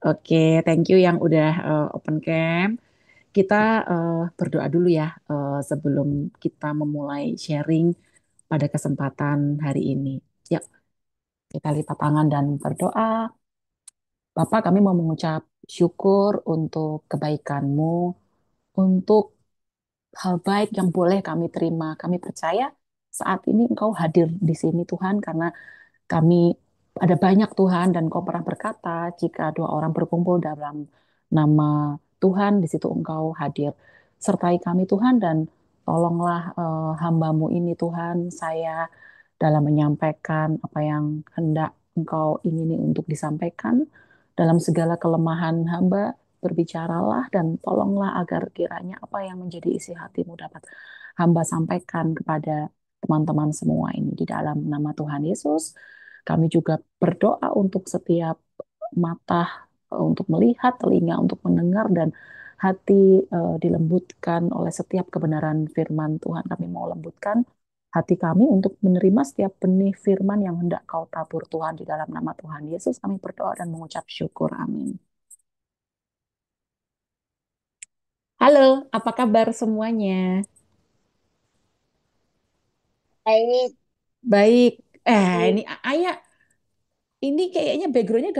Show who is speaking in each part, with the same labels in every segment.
Speaker 1: Oke, thank you yang udah open cam. Kita berdoa dulu ya sebelum kita memulai sharing pada kesempatan hari ini. Yuk, kita lipat tangan dan berdoa. Bapak, kami mau mengucap syukur untuk kebaikan-Mu, untuk hal baik yang boleh kami terima. Kami percaya saat ini Engkau hadir di sini Tuhan karena kami ada banyak Tuhan dan Kau pernah berkata jika dua orang berkumpul dalam nama Tuhan di situ Engkau hadir. Sertai kami Tuhan dan tolonglah hamba-Mu ini Tuhan saya dalam menyampaikan apa yang hendak Engkau ingini untuk disampaikan dalam segala kelemahan hamba berbicaralah dan tolonglah agar kiranya apa yang menjadi isi hatimu dapat hamba sampaikan kepada teman-teman semua ini di dalam nama Tuhan Yesus. Kami juga berdoa untuk setiap mata untuk melihat, telinga untuk mendengar, dan hati dilembutkan oleh setiap kebenaran firman Tuhan. Kami mau lembutkan hati kami untuk menerima setiap benih firman yang hendak kau tabur Tuhan di dalam nama Tuhan Yesus. Kami berdoa dan mengucap syukur. Amin. Halo, apa kabar semuanya?
Speaker 2: Baik,
Speaker 1: Baik. Ini Ayah, ini kayaknya backgroundnya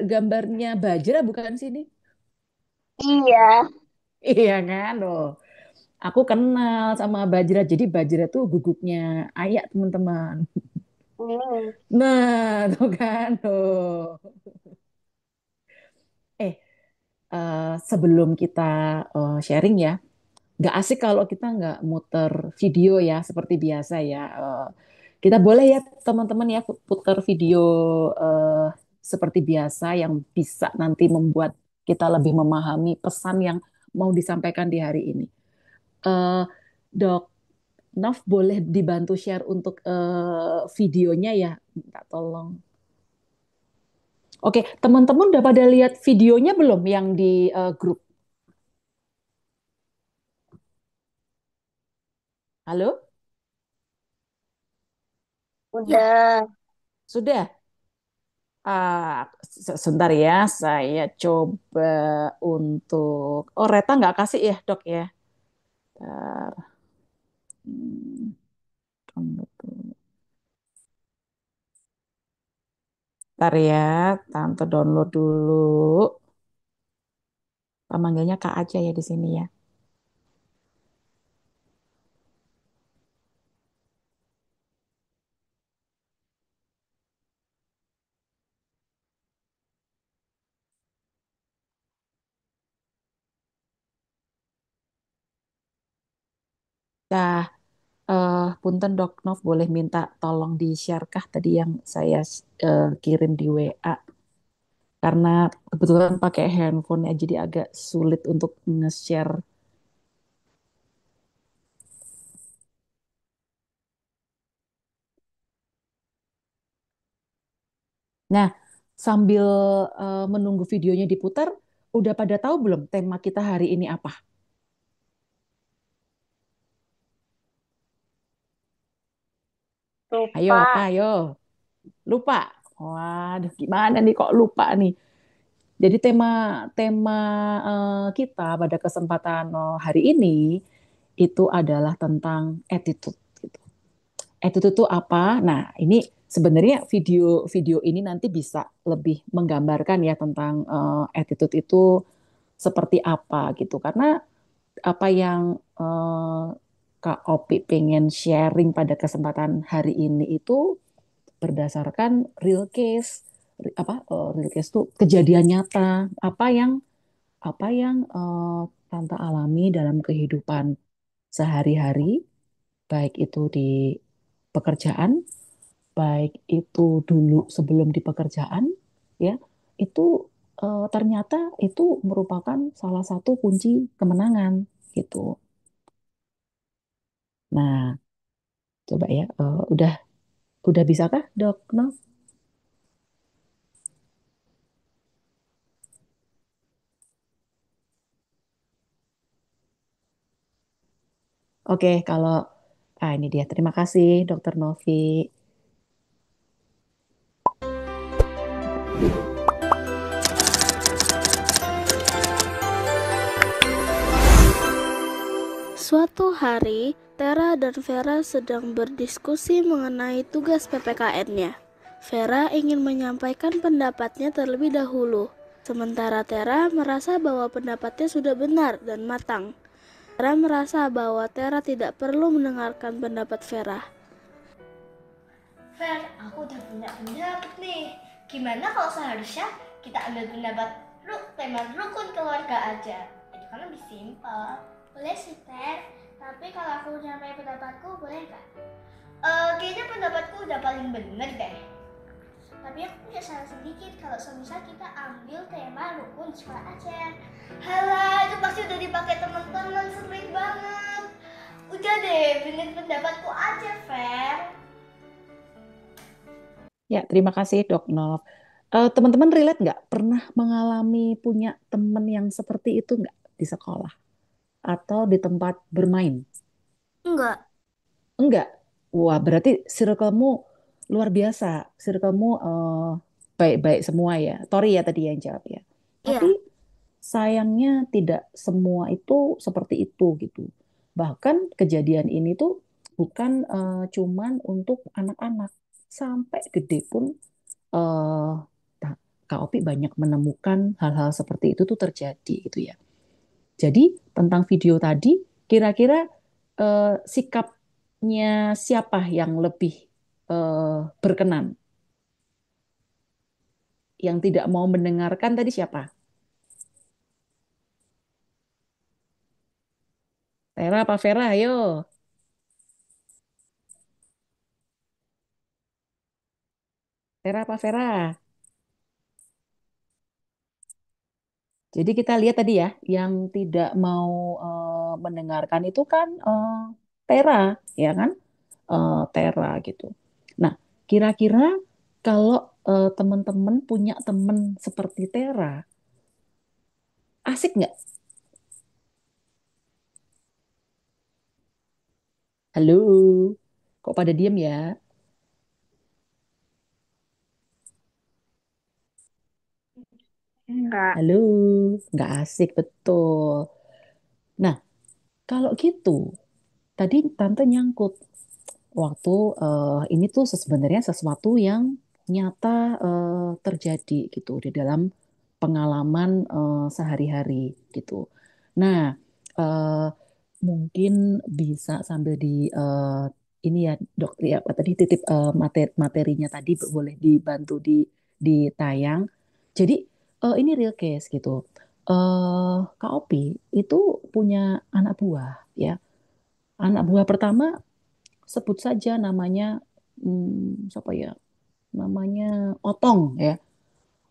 Speaker 1: gambarnya Bajra bukan sih ini?
Speaker 2: iya.
Speaker 1: Iya kan, loh. Aku kenal sama Bajra, jadi Bajra tuh gugupnya Ayah teman-teman.
Speaker 2: Hmm.
Speaker 1: Nah, tuh kan, tuh. Eh, sebelum kita sharing ya, nggak asik kalau kita nggak muter video ya, seperti biasa ya. Kita boleh ya teman-teman ya putar video eh, seperti biasa yang bisa nanti membuat kita lebih memahami pesan yang mau disampaikan di hari ini. Eh, Dok Nov boleh dibantu share untuk videonya ya, minta tolong. Oke, teman-teman udah pada lihat videonya belum yang di grup? Halo? Ya,
Speaker 2: Udah.
Speaker 1: sudah. Sebentar ya, saya coba untuk. Oh, Reta nggak kasih ya, Dok ya. Bentar. Hmm, download dulu. Bentar ya, Tante download dulu. Manggilnya Kak aja ya di sini ya. Dah, Punten Dok Nov boleh minta tolong di-share kah tadi yang saya kirim di WA? Karena kebetulan pakai handphone ya, jadi agak sulit untuk nge-share. Nah, sambil menunggu videonya diputar, udah pada tahu belum tema kita hari ini apa? Ayo,
Speaker 2: Lupa.
Speaker 1: ayo. Lupa. Waduh, gimana nih kok lupa nih? Jadi tema tema kita pada kesempatan hari ini itu adalah tentang attitude. Gitu. Attitude itu apa? Nah, ini sebenarnya video ini nanti bisa lebih menggambarkan ya tentang attitude itu seperti apa gitu. Karena apa yang Kak Opi pengen sharing pada kesempatan hari ini itu berdasarkan real case. Real case itu kejadian nyata apa yang Tante alami dalam kehidupan sehari-hari, baik itu di pekerjaan, baik itu dulu sebelum di pekerjaan, ya, itu ternyata itu merupakan salah satu kunci kemenangan gitu. Nah, coba ya, udah bisakah, Dok? No? Oke, kalau ini dia. Terima kasih, Dokter Novi.
Speaker 3: Suatu hari, Tera dan Vera sedang berdiskusi mengenai tugas PPKN-nya. Vera ingin menyampaikan pendapatnya terlebih dahulu, sementara Tera merasa bahwa pendapatnya sudah benar dan matang. Vera merasa bahwa Tera tidak perlu mendengarkan pendapat Vera.
Speaker 4: Fer, aku udah punya pendapat nih. Gimana kalau seharusnya kita ambil pendapat tema rukun keluarga aja? Itu kan lebih simpel. Boleh sih, Ter. Tapi kalau aku nyampe pendapatku, boleh nggak? Kayaknya pendapatku udah paling bener deh. Tapi aku punya saran sedikit kalau semisal kita ambil tema rukun sekolah aja. Halah, itu pasti udah dipakai teman-teman sering banget. Udah deh, bener pendapatku aja, Fer.
Speaker 1: Ya, terima kasih Dok Nov. Teman-teman relate nggak? Pernah mengalami punya teman yang seperti itu nggak di sekolah atau di tempat bermain?
Speaker 3: Enggak.
Speaker 1: Enggak. Wah, berarti circle-mu luar biasa. Circle-mu baik-baik semua ya. Tori ya tadi yang jawab ya. Tapi
Speaker 3: Iya.
Speaker 1: sayangnya tidak semua itu seperti itu gitu. Bahkan kejadian ini tuh bukan cuman untuk anak-anak, sampai gede pun eh Kak Opi banyak menemukan hal-hal seperti itu tuh terjadi gitu ya. Jadi tentang video tadi, kira-kira sikapnya siapa yang lebih berkenan? Yang tidak mau mendengarkan tadi siapa? Tera apa Vera? Ayo. Tera apa Vera? Jadi kita lihat tadi ya, yang tidak mau mendengarkan itu kan Tera, ya kan? Tera gitu. Nah, kira-kira kalau teman-teman punya teman seperti Tera, asik nggak? Halo, kok pada diem ya?
Speaker 2: Enggak.
Speaker 1: Halo, nggak asik betul. Nah, kalau gitu, tadi tante nyangkut waktu ini tuh sebenarnya sesuatu yang nyata terjadi gitu di dalam pengalaman sehari-hari gitu. Nah, eh, mungkin bisa sambil di ini ya dok ya apa tadi titip materinya tadi boleh dibantu ditayang. Jadi ini real case gitu. Kak Opi itu punya anak buah ya. Anak buah pertama sebut saja namanya siapa ya? Namanya Otong ya.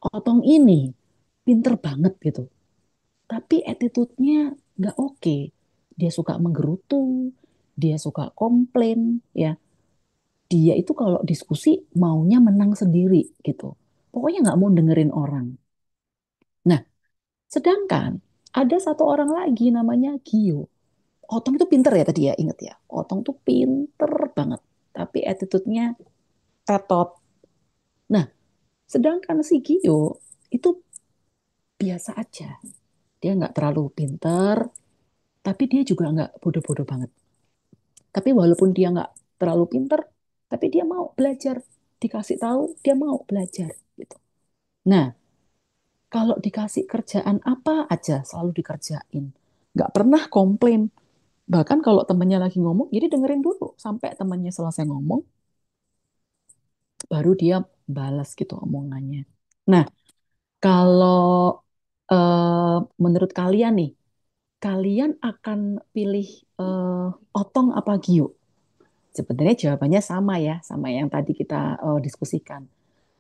Speaker 1: Otong ini pinter banget gitu. Tapi attitude-nya nggak oke. Dia suka menggerutu, dia suka komplain ya. Dia itu kalau diskusi maunya menang sendiri gitu. Pokoknya nggak mau dengerin orang. Nah, sedangkan ada satu orang lagi namanya Gio. Otong itu pinter ya tadi ya, inget ya. Otong tuh pinter banget. Tapi attitude-nya tetot. Nah, sedangkan si Gio itu biasa aja. Dia nggak terlalu pinter, tapi dia juga nggak bodoh-bodoh banget. Tapi walaupun dia nggak terlalu pinter, tapi dia mau belajar. Dikasih tahu, dia mau belajar. Gitu. Nah, kalau dikasih kerjaan apa aja, selalu dikerjain. Nggak pernah komplain. Bahkan kalau temennya lagi ngomong, jadi dengerin dulu. Sampai temennya selesai ngomong, baru dia balas gitu omongannya. Nah, kalau menurut kalian nih, kalian akan pilih Otong apa Gio? Sebenarnya jawabannya sama ya, sama yang tadi kita diskusikan.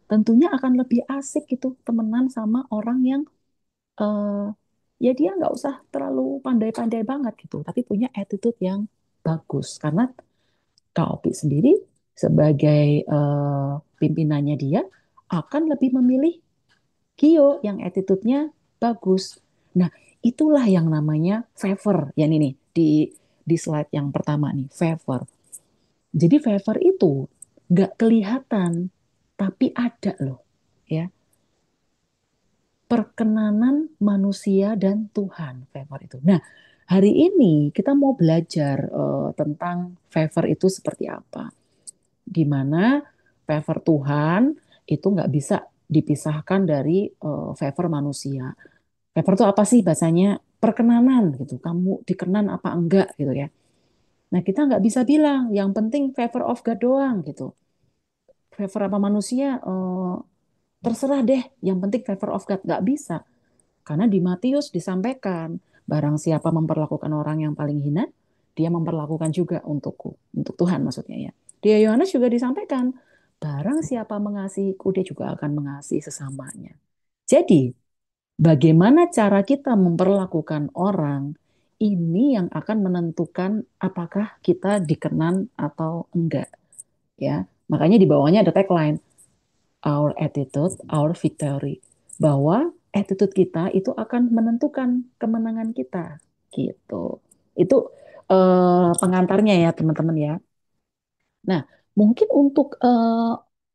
Speaker 1: Tentunya akan lebih asik gitu temenan sama orang yang eh, ya dia nggak usah terlalu pandai-pandai banget gitu, tapi punya attitude yang bagus. Karena Kak Opi sendiri sebagai pimpinannya dia akan lebih memilih Kio yang attitude-nya bagus. Nah, itulah yang namanya favor. Ya ini nih di slide yang pertama nih, favor. Jadi favor itu nggak kelihatan, tapi ada loh, ya. Perkenanan manusia dan Tuhan, favor itu. Nah, Hari ini kita mau belajar tentang favor itu seperti apa. Gimana favor Tuhan itu nggak bisa dipisahkan dari favor manusia. Favor itu apa sih bahasanya? Perkenanan gitu. Kamu dikenan apa enggak gitu ya. Nah kita nggak bisa bilang yang penting favor of God doang gitu. Favor apa manusia terserah deh. Yang penting favor of God nggak bisa. Karena di Matius disampaikan, barang siapa memperlakukan orang yang paling hina, dia memperlakukan juga untukku, untuk Tuhan maksudnya ya. Di Yohanes juga disampaikan, barang siapa mengasihiku, dia juga akan mengasihi sesamanya. Jadi, bagaimana cara kita memperlakukan orang, ini yang akan menentukan apakah kita dikenan atau enggak. Ya, makanya di bawahnya ada tagline, our attitude, our victory. Bahwa attitude kita itu akan menentukan kemenangan kita. Gitu. Itu pengantarnya ya teman-teman ya. Nah, mungkin untuk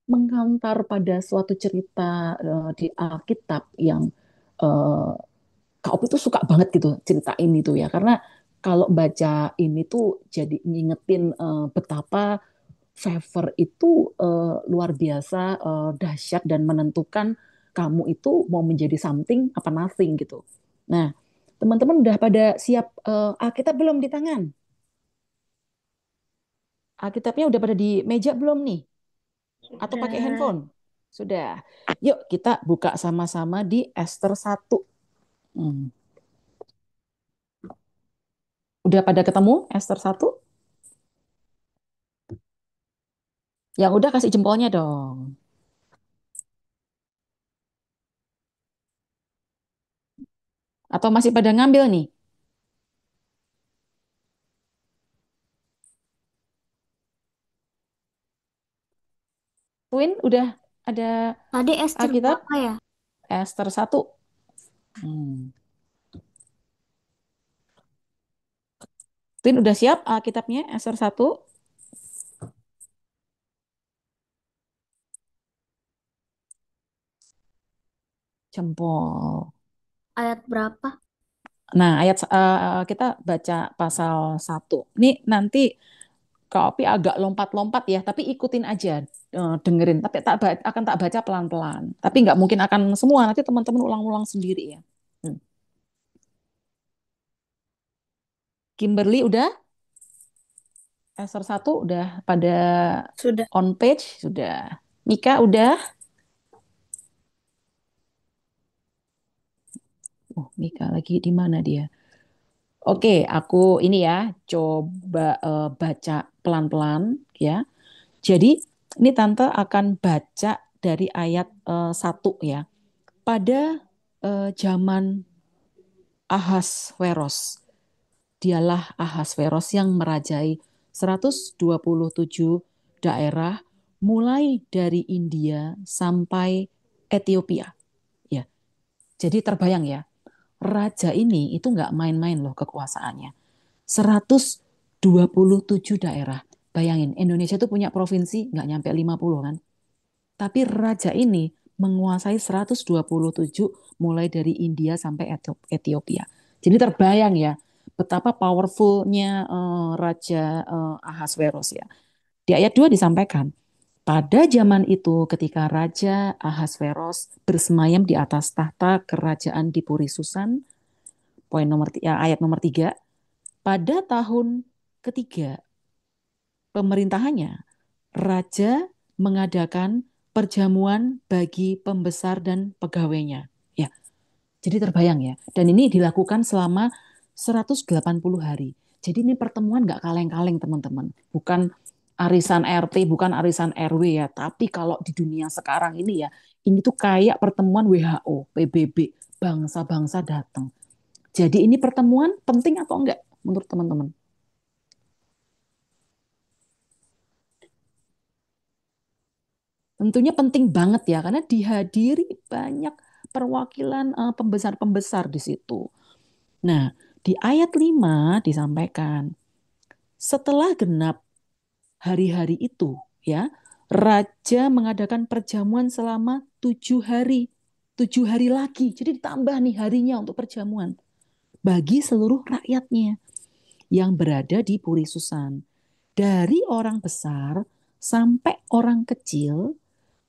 Speaker 1: mengantar pada suatu cerita di Alkitab yang eh, Kak Opi tuh suka banget gitu cerita ini tuh ya. Karena kalau baca ini tuh jadi ngingetin betapa favor itu luar biasa dahsyat dan menentukan kamu itu mau menjadi something apa nothing gitu. Nah, teman-teman udah pada siap Alkitab belum di tangan? Alkitabnya udah pada di meja belum nih? Atau pakai
Speaker 4: Sudah.
Speaker 1: handphone? Sudah. Yuk kita buka sama-sama di Ester 1. Hmm. Udah pada ketemu Ester 1? Yang udah kasih jempolnya dong. Atau masih pada ngambil nih? Twin udah ada
Speaker 3: Tadi Esther
Speaker 1: Alkitab?
Speaker 3: berapa ya?
Speaker 1: Ester 1. Hmm. Tin udah siap Alkitabnya Ester 1 jempol.
Speaker 3: Ayat berapa?
Speaker 1: Nah, ayat kita baca pasal 1. Ini nanti Kak Opi agak lompat-lompat ya, tapi ikutin aja, dengerin. Tapi akan tak baca pelan-pelan. Tapi nggak mungkin akan semua, nanti teman-teman ulang-ulang sendiri ya. Hmm. Kimberly udah? Ester 1 udah pada
Speaker 3: Sudah.
Speaker 1: on page? Sudah. Mika udah? Oh, Mika lagi di mana dia? Oke, aku ini ya coba baca pelan-pelan ya. Jadi ini Tante akan baca dari ayat 1 ya. Pada zaman Ahasveros, dialah Ahasveros yang merajai 127 daerah mulai dari India sampai Ethiopia. Ya, jadi terbayang ya, raja ini itu nggak main-main loh kekuasaannya. 127 daerah. Bayangin, Indonesia itu punya provinsi nggak nyampe 50 kan. Tapi raja ini menguasai 127 mulai dari India sampai Ethiopia. Jadi terbayang ya betapa powerfulnya Raja Ahasveros ya. Di ayat 2 disampaikan, pada zaman itu ketika Raja Ahasveros bersemayam di atas tahta kerajaan di Puri Susan, ayat nomor 3, pada tahun ketiga pemerintahannya, raja mengadakan perjamuan bagi pembesar dan pegawainya. Ya, jadi terbayang ya. Dan ini dilakukan selama 180 hari. Jadi ini pertemuan nggak kaleng-kaleng teman-teman. Bukan arisan RT, bukan arisan RW ya. Tapi kalau di dunia sekarang ini ya, ini tuh kayak pertemuan WHO, PBB, bangsa-bangsa datang. Jadi ini pertemuan penting atau enggak menurut teman-teman? Tentunya penting banget ya, karena dihadiri banyak perwakilan pembesar-pembesar di situ. Nah, di ayat 5 disampaikan, setelah genap hari-hari itu, ya, raja mengadakan perjamuan selama 7 hari. 7 hari lagi, jadi ditambah nih harinya untuk perjamuan. bagi seluruh rakyatnya yang berada di Puri Susan. Dari orang besar sampai orang kecil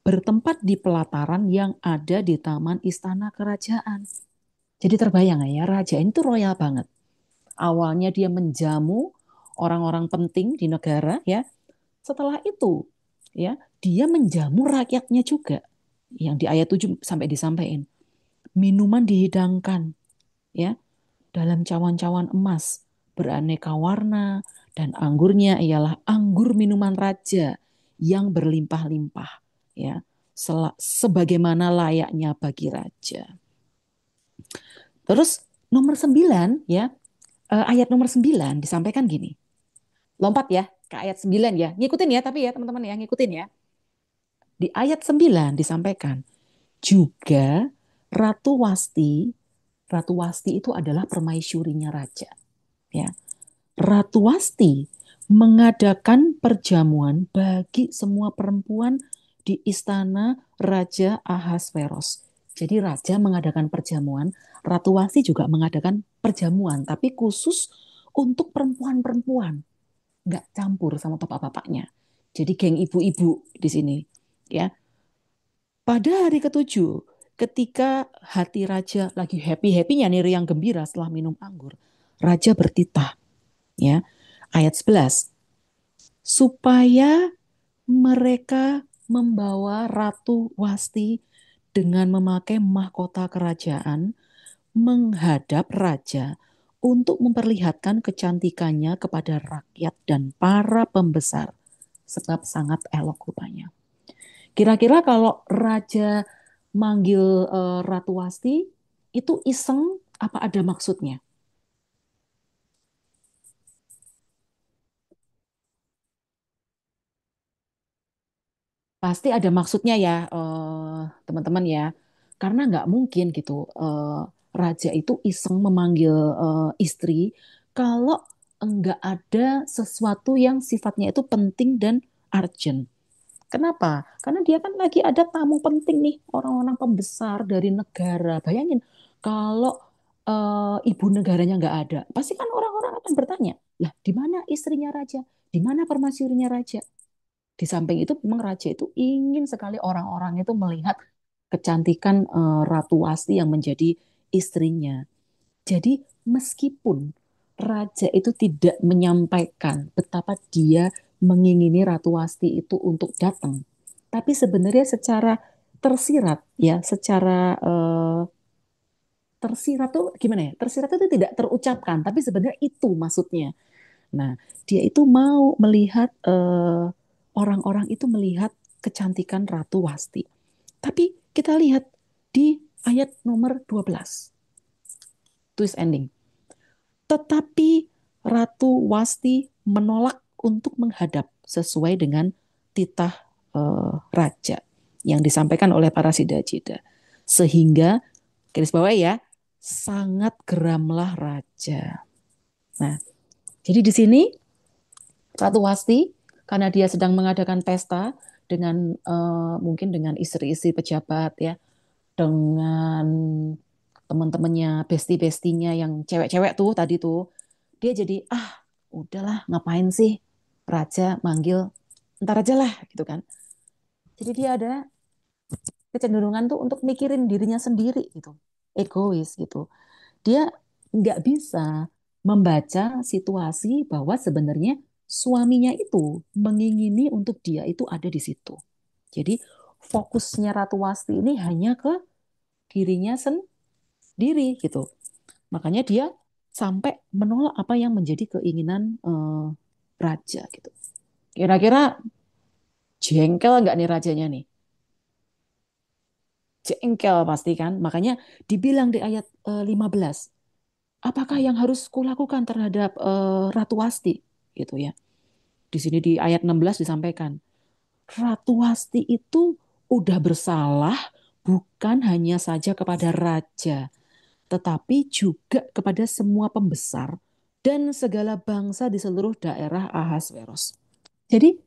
Speaker 1: bertempat di pelataran yang ada di taman istana kerajaan. Jadi terbayang ya, raja ini tuh royal banget. Awalnya dia menjamu orang-orang penting di negara ya. Setelah itu ya, dia menjamu rakyatnya juga. Yang di ayat 7 sampai disampaikan. Minuman dihidangkan ya dalam cawan-cawan emas beraneka warna dan anggurnya ialah anggur minuman raja yang berlimpah-limpah ya sebagaimana layaknya bagi raja. Terus nomor 9 ya, ayat nomor 9 disampaikan gini. Lompat ya ke ayat 9 ya. Ngikutin ya tapi ya teman-teman ya, ngikutin ya. Di ayat 9 disampaikan juga Ratu Wasti itu adalah permaisurinya raja. Ya. Ratu Wasti mengadakan perjamuan bagi semua perempuan di istana Raja Ahasveros. Jadi raja mengadakan perjamuan, Ratu Wasti juga mengadakan perjamuan, tapi khusus untuk perempuan-perempuan, nggak campur sama bapak-bapaknya. Jadi geng ibu-ibu di sini, ya. Pada hari ketujuh, ketika hati raja lagi happy-happynya nih, riang gembira setelah minum anggur, raja bertitah, ya. Ayat 11. Supaya mereka membawa Ratu Wasti dengan memakai mahkota kerajaan menghadap raja untuk memperlihatkan kecantikannya kepada rakyat dan para pembesar sebab sangat elok rupanya. Kira-kira kalau raja manggil Ratu Wasti itu iseng apa ada maksudnya? Pasti ada maksudnya ya, teman-teman ya. Karena nggak mungkin gitu, raja itu iseng memanggil istri kalau nggak ada sesuatu yang sifatnya itu penting dan urgent. Kenapa? Karena dia kan lagi ada tamu penting nih, orang-orang pembesar dari negara. Bayangin, kalau ibu negaranya nggak ada, pasti kan orang-orang akan bertanya, lah di mana istrinya raja? Di mana permaisurinya raja? Di samping itu memang raja itu ingin sekali orang-orang itu melihat kecantikan Ratu Wasti yang menjadi istrinya. Jadi meskipun raja itu tidak menyampaikan betapa dia mengingini Ratu Wasti itu untuk datang, tapi sebenarnya secara tersirat ya, secara tersirat tuh gimana ya? Tersirat itu tidak terucapkan, tapi sebenarnya itu maksudnya. Nah, dia itu mau melihat orang-orang itu melihat kecantikan Ratu Wasti. Tapi kita lihat di ayat nomor 12. Twist ending. Tetapi Ratu Wasti menolak untuk menghadap sesuai dengan titah raja yang disampaikan oleh para sida-jida. Sehingga garis bawah ya, sangat geramlah raja. Nah, jadi di sini Ratu Wasti karena dia sedang mengadakan pesta dengan mungkin dengan istri-istri pejabat ya, dengan teman-temannya, besti-bestinya yang cewek-cewek tuh tadi tuh, dia jadi udahlah ngapain sih raja manggil, ntar aja lah gitu kan. Jadi dia ada kecenderungan tuh untuk mikirin dirinya sendiri gitu, egois gitu. Dia nggak bisa membaca situasi bahwa sebenarnya suaminya itu mengingini untuk dia itu ada di situ. Jadi fokusnya Ratu Wasti ini hanya ke dirinya sendiri gitu. Makanya dia sampai menolak apa yang menjadi keinginan raja gitu. Kira-kira jengkel nggak nih rajanya nih? Jengkel pasti kan. Makanya dibilang di ayat 15, apakah yang harus kulakukan terhadap Ratu Wasti gitu ya. Di sini di ayat 16 disampaikan, Ratu Wasti itu udah bersalah bukan hanya saja kepada raja, tetapi juga kepada semua pembesar dan segala bangsa di seluruh daerah Ahasveros. Jadi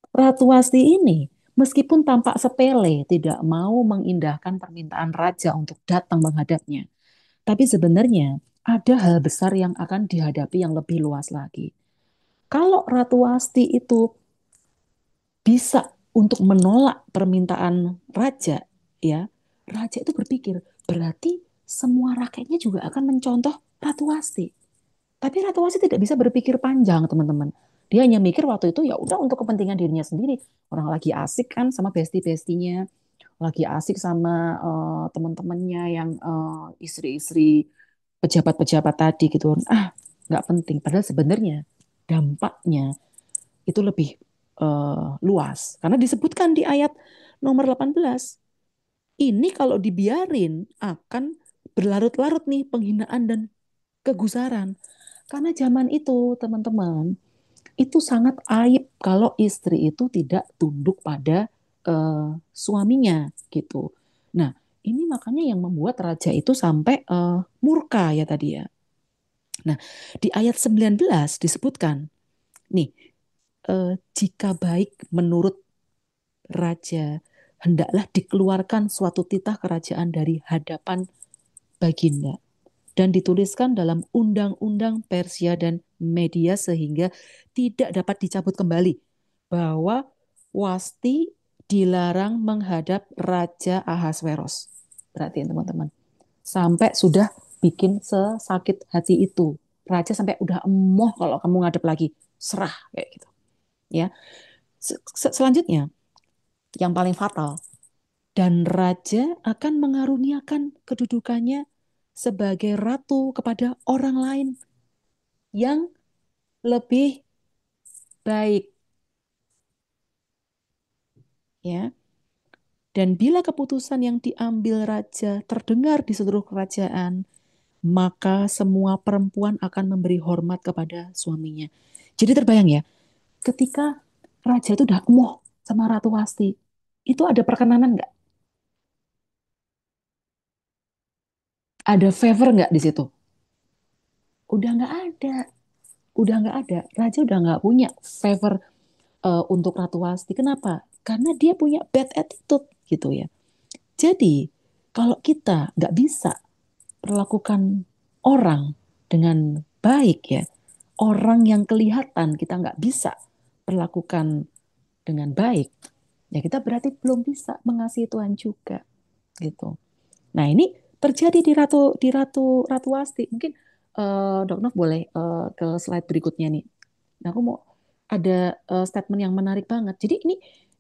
Speaker 1: Ratu Wasti ini meskipun tampak sepele tidak mau mengindahkan permintaan raja untuk datang menghadapnya, tapi sebenarnya ada hal besar yang akan dihadapi yang lebih luas lagi. Kalau Ratu Wasti itu bisa untuk menolak permintaan raja, ya, raja itu berpikir berarti semua rakyatnya juga akan mencontoh Ratu Wasti. Tapi Ratu Wasti tidak bisa berpikir panjang, teman-teman. Dia hanya mikir waktu itu ya udah untuk kepentingan dirinya sendiri. Orang lagi asik kan sama bestie-bestinya, lagi asik sama teman-temannya yang istri-istri pejabat-pejabat tadi gitu. Nggak penting. Padahal sebenarnya dampaknya itu lebih luas. Karena disebutkan di ayat nomor 18. Ini kalau dibiarin akan berlarut-larut nih penghinaan dan kegusaran. Karena zaman itu, teman-teman, itu sangat aib kalau istri itu tidak tunduk pada suaminya gitu. Nah, ini makanya yang membuat raja itu sampai murka ya tadi ya. Nah, di ayat 19 disebutkan, nih, jika baik menurut raja, hendaklah dikeluarkan suatu titah kerajaan dari hadapan baginda dan dituliskan dalam undang-undang Persia dan Media sehingga tidak dapat dicabut kembali bahwa Wasti dilarang menghadap Raja Ahasveros. Perhatiin teman-teman. Sampai sudah bikin sesakit hati itu. Raja sampai udah emoh kalau kamu ngadep lagi. Serah kayak gitu. Ya. Selanjutnya, yang paling fatal, dan raja akan mengaruniakan kedudukannya sebagai ratu kepada orang lain yang lebih baik, ya. Dan bila keputusan yang diambil raja terdengar di seluruh kerajaan, maka semua perempuan akan memberi hormat kepada suaminya. Jadi terbayang ya, ketika raja itu udah emoh sama Ratu Wasti, itu ada perkenanan nggak? Ada favor nggak di situ? Udah nggak ada. Udah nggak ada. Raja udah nggak punya favor untuk Ratu Wasti. Kenapa? Karena dia punya bad attitude gitu ya. Jadi kalau kita nggak bisa perlakukan orang dengan baik ya, orang yang kelihatan kita nggak bisa perlakukan dengan baik, ya kita berarti belum bisa mengasihi Tuhan juga gitu. Nah ini terjadi di Ratu Wasti. Mungkin Dok Nov boleh ke slide berikutnya nih. Nah, aku mau ada statement yang menarik banget. Jadi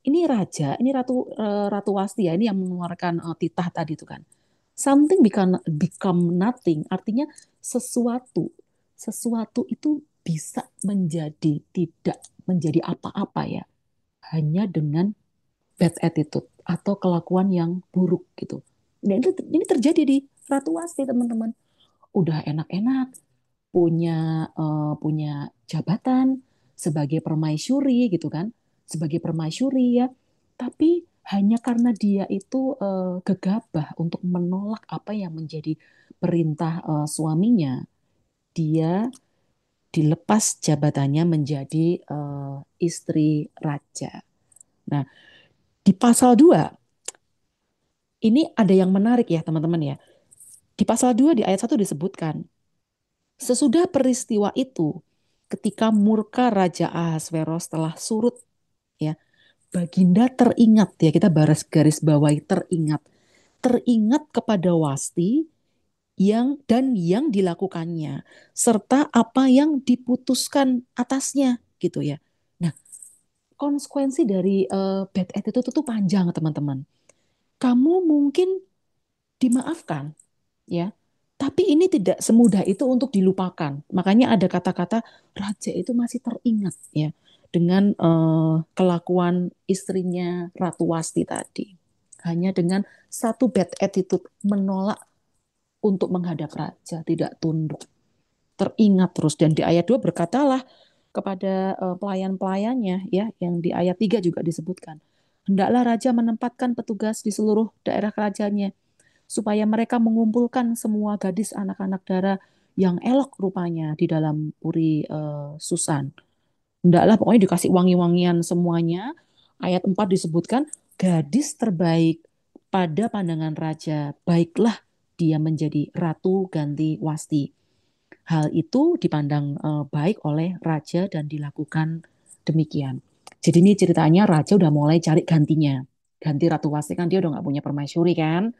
Speaker 1: ini raja, ini Ratu Wasti ya, ini yang mengeluarkan titah tadi itu kan. Something become nothing, artinya sesuatu sesuatu itu bisa menjadi tidak menjadi apa-apa ya, hanya dengan bad attitude atau kelakuan yang buruk gitu. Dan ini terjadi di Ratu Wasti, teman-teman. Udah enak-enak punya jabatan sebagai permaisuri gitu kan, sebagai permaisuri ya, tapi hanya karena dia itu gegabah untuk menolak apa yang menjadi perintah suaminya, dia dilepas jabatannya menjadi istri raja. Nah, di pasal 2 ini ada yang menarik ya teman-teman ya. Di pasal 2 di ayat 1 disebutkan, sesudah peristiwa itu, ketika murka Raja Ahasveros telah surut, ya, Baginda teringat, ya kita garis bawahi teringat, teringat kepada Wasti yang dilakukannya, serta apa yang diputuskan atasnya, gitu ya. Nah, konsekuensi dari bad attitude itu panjang, teman-teman. Kamu mungkin dimaafkan, ya. Tapi ini tidak semudah itu untuk dilupakan. Makanya ada kata-kata raja itu masih teringat ya dengan kelakuan istrinya Ratu Wasti tadi. Hanya dengan satu bad attitude menolak untuk menghadap raja, tidak tunduk. Teringat terus dan di ayat 2 berkatalah kepada pelayan-pelayannya ya yang di ayat 3 juga disebutkan. Hendaklah raja menempatkan petugas di seluruh daerah kerajaannya supaya mereka mengumpulkan semua gadis anak-anak dara yang elok rupanya di dalam puri Susan. Hendaklah pokoknya dikasih wangi-wangian semuanya. Ayat 4 disebutkan gadis terbaik pada pandangan raja, baiklah dia menjadi ratu ganti Wasti. hal itu dipandang baik oleh raja dan dilakukan demikian. Jadi ini ceritanya raja udah mulai cari gantinya. Ganti Ratu Wasti kan dia udah nggak punya permaisuri kan.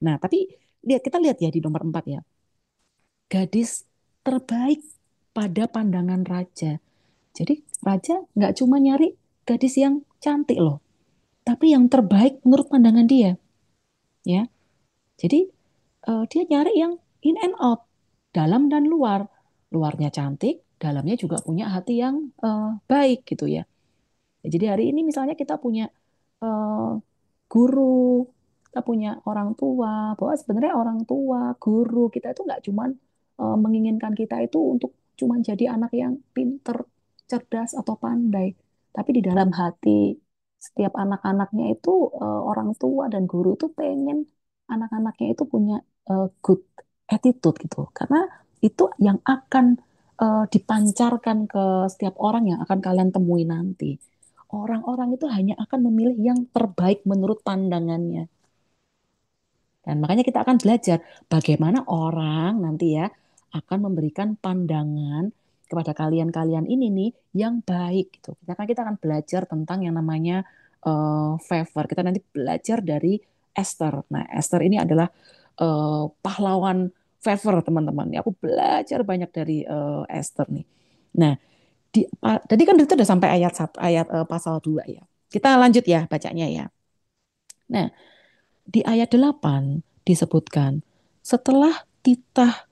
Speaker 1: Nah tapi kita lihat ya di nomor 4 ya. Gadis terbaik pada pandangan raja. Jadi raja nggak cuma nyari gadis yang cantik loh, tapi yang terbaik menurut pandangan dia, ya. Jadi dia nyari yang in and out, dalam dan luar. Luarnya cantik, dalamnya juga punya hati yang baik gitu ya. Jadi hari ini misalnya kita punya eh, guru, kita punya orang tua, bahwa sebenarnya orang tua, guru kita itu nggak cuman menginginkan kita itu untuk cuman jadi anak yang pinter, cerdas atau pandai, tapi di dalam hati setiap anak-anaknya itu orang tua dan guru itu pengen anak-anaknya itu punya good attitude gitu, karena itu yang akan dipancarkan ke setiap orang yang akan kalian temui nanti. Orang-orang itu hanya akan memilih yang terbaik menurut pandangannya. Dan makanya kita akan belajar bagaimana orang nanti ya akan memberikan pandangan kepada kalian-kalian ini nih yang baik gitu. Kita akan belajar tentang yang namanya favor. Kita nanti belajar dari Esther. Nah, Esther ini adalah pahlawan favor teman-teman. Ya, aku belajar banyak dari Esther nih. Nah, tadi kan itu udah sampai ayat 1, ayat pasal 2 ya. Kita lanjut ya bacanya ya. Nah, di ayat 8 disebutkan, setelah titah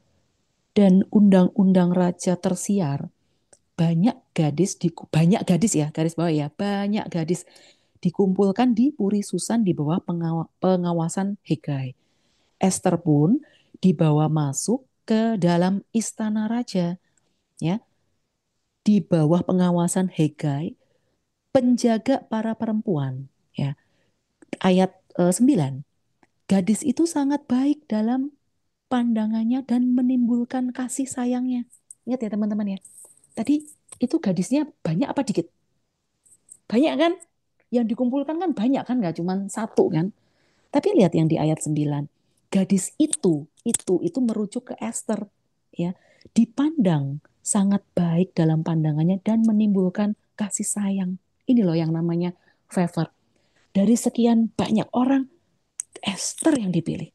Speaker 1: dan undang-undang raja tersiar, banyak gadis ya, garis bawah ya, banyak gadis dikumpulkan di Puri Susan di bawah pengawasan Hegai. Esther pun dibawa masuk ke dalam istana raja, ya, di bawah pengawasan Hegai, penjaga para perempuan, ya. Ayat 9. Gadis itu sangat baik dalam pandangannya dan menimbulkan kasih sayangnya. Ingat ya teman-teman ya. Tadi itu gadisnya banyak apa dikit? Banyak kan? Yang dikumpulkan kan banyak kan? Nggak cuma satu kan? Tapi lihat yang di ayat 9. Gadis itu merujuk ke Esther. Ya, dipandang sangat baik dalam pandangannya dan menimbulkan kasih sayang. Ini loh yang namanya favor. Dari sekian banyak orang, Esther yang dipilih.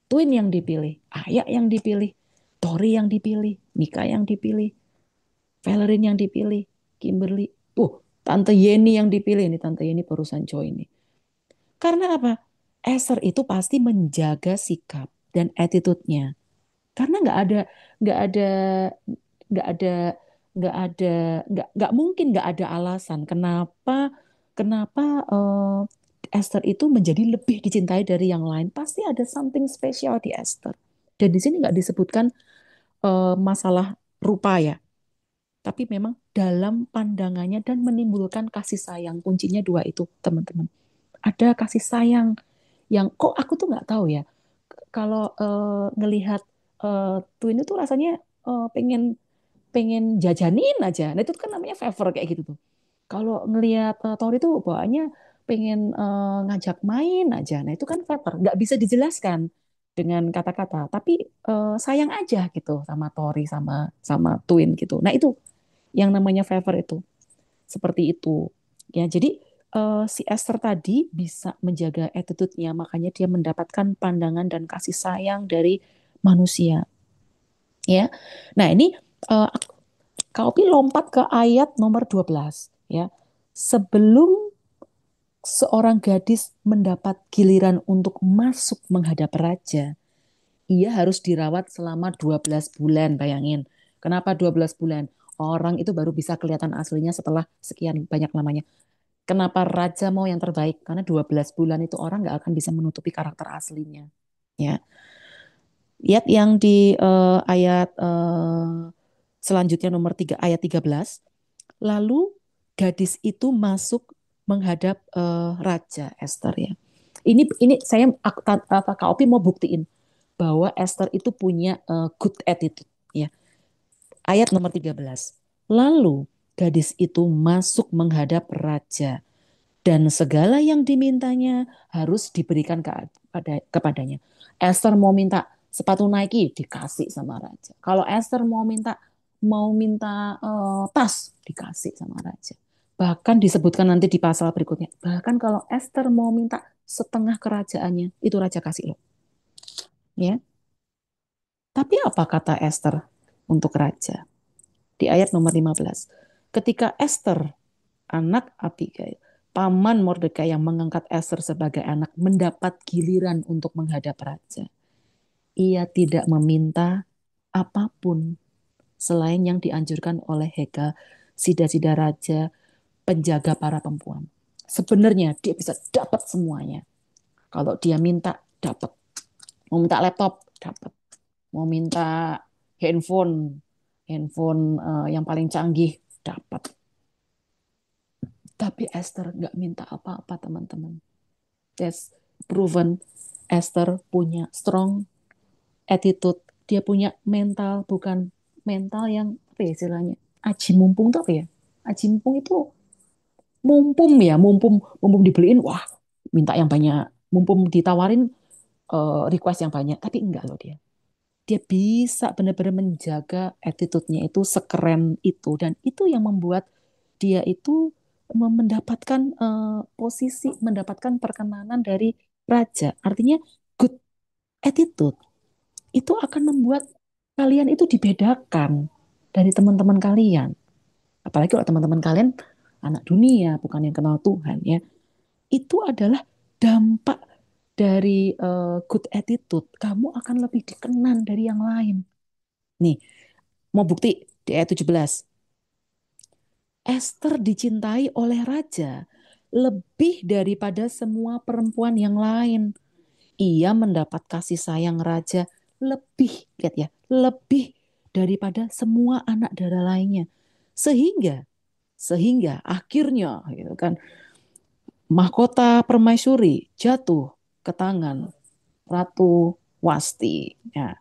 Speaker 1: Twin yang dipilih, Aya yang dipilih, Tori yang dipilih, Mika yang dipilih, Valerie yang dipilih, Kimberly. Tante Yeni yang dipilih. Ini Tante Yeni barusan join nih. Karena apa? Esther itu pasti menjaga sikap dan attitude-nya. Karena nggak ada, nggak ada, nggak ada, nggak mungkin nggak ada alasan kenapa kenapa Esther itu menjadi lebih dicintai dari yang lain. Pasti ada something special di Esther. Dan di sini nggak disebutkan masalah rupa ya, tapi memang dalam pandangannya dan menimbulkan kasih sayang. Kuncinya dua itu, teman-teman. Ada kasih sayang yang kok aku tuh nggak tahu ya. Kalau ngelihat Twin itu rasanya pengen pengen jajanin aja. Nah itu kan namanya favor kayak gitu tuh. Kalau ngelihat Tori tuh bawaannya pengen ngajak main aja. Nah itu kan favor, nggak bisa dijelaskan dengan kata-kata. Tapi sayang aja gitu sama Tori sama sama Twin gitu. Nah itu yang namanya favor itu seperti itu. Ya jadi si Esther tadi bisa menjaga attitude-nya, makanya dia mendapatkan pandangan dan kasih sayang dari manusia. Ya, nah ini uh, Kak Opi lompat ke ayat nomor 12 ya. Sebelum seorang gadis mendapat giliran untuk masuk menghadap raja, ia harus dirawat selama 12 bulan, bayangin. Kenapa 12 bulan? Orang itu baru bisa kelihatan aslinya setelah sekian banyak lamanya. Kenapa raja mau yang terbaik? Karena 12 bulan itu orang nggak akan bisa menutupi karakter aslinya. Ya. Lihat yang di ayat selanjutnya nomor 3 ayat 13. Lalu gadis itu masuk menghadap Raja Esther ya. Ini saya Kak Opi mau buktiin bahwa Esther itu punya good attitude ya. Ayat nomor 13. Lalu gadis itu masuk menghadap raja dan segala yang dimintanya harus diberikan kepadanya. Esther mau minta Sepatu Nike dikasih sama raja. Kalau Esther mau minta tas dikasih sama raja. Bahkan disebutkan nanti di pasal berikutnya. Bahkan kalau Esther mau minta setengah kerajaannya, itu raja kasih loh. Ya. Tapi apa kata Esther untuk raja? Di ayat nomor 15. Ketika Esther, anak Abigail, paman Mordekai yang mengangkat Esther sebagai anak, mendapat giliran untuk menghadap raja. Ia tidak meminta apapun selain yang dianjurkan oleh Hega, sida-sida raja, penjaga para perempuan. Sebenarnya dia bisa dapat semuanya. Kalau dia minta, dapat. Mau minta laptop, dapat. Mau minta handphone, yang paling canggih, dapat. Tapi Esther nggak minta apa-apa, teman-teman. That's proven Esther punya strong attitude. Dia punya mental, bukan mental yang apa ya istilahnya? Aji mumpung tuh apa ya? Aji mumpung itu mumpum dibeliin, wah minta yang banyak. Mumpum ditawarin request yang banyak, tapi enggak loh dia. Dia bisa benar-benar menjaga attitude-nya itu sekeren itu dan itu yang membuat dia itu mendapatkan posisi, mendapatkan perkenanan dari raja. Artinya good attitude itu akan membuat kalian itu dibedakan dari teman-teman kalian. Apalagi kalau teman-teman kalian anak dunia, bukan yang kenal Tuhan ya. Itu adalah dampak dari good attitude. Kamu akan lebih dikenan dari yang lain. Nih, mau bukti di ayat 17. Esther dicintai oleh raja lebih daripada semua perempuan yang lain. Ia mendapat kasih sayang raja lebih, lihat ya, lebih daripada semua anak darah lainnya. Sehingga akhirnya gitu kan mahkota permaisuri jatuh ke tangan Ratu Wasti. Ya.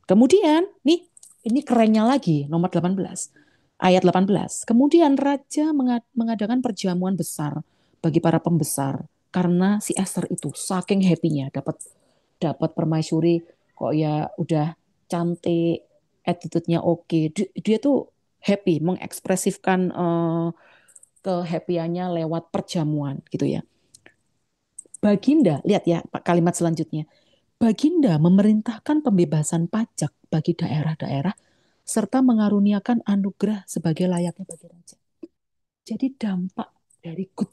Speaker 1: Kemudian nih ini kerennya lagi nomor 18. Ayat 18. Kemudian raja mengadakan perjamuan besar bagi para pembesar karena si Esther itu saking happy-nya dapat dapat permaisuri kok ya udah cantik, attitude-nya oke. Dia tuh happy mengekspresifkan kehappy-annya lewat perjamuan gitu ya. Baginda, lihat ya kalimat selanjutnya. Baginda memerintahkan pembebasan pajak bagi daerah-daerah serta mengaruniakan anugerah sebagai layaknya bagi raja. Jadi dampak dari good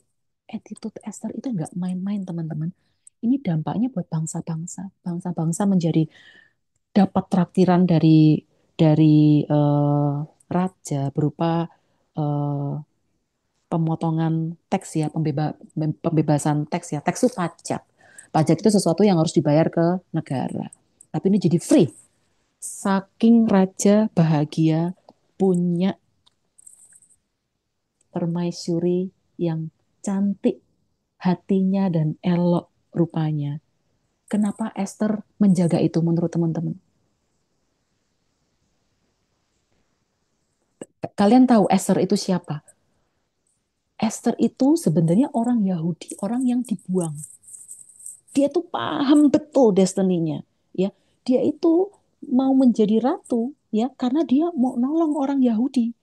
Speaker 1: attitude Esther itu nggak main-main teman-teman. Ini dampaknya buat bangsa-bangsa. Bangsa-bangsa menjadi dapat traktiran dari raja berupa eh, pemotongan teks ya, pembebasan teks ya. Teks itu pajak. Pajak itu sesuatu yang harus dibayar ke negara. Tapi ini jadi free. Saking raja bahagia punya permaisuri yang cantik hatinya dan elok rupanya. Kenapa Esther menjaga itu menurut teman-teman? Kalian tahu Esther itu siapa? Esther itu sebenarnya orang Yahudi, orang yang dibuang. Dia tuh paham betul destininya, ya. Dia itu mau menjadi ratu, ya, karena dia mau nolong orang Yahudi.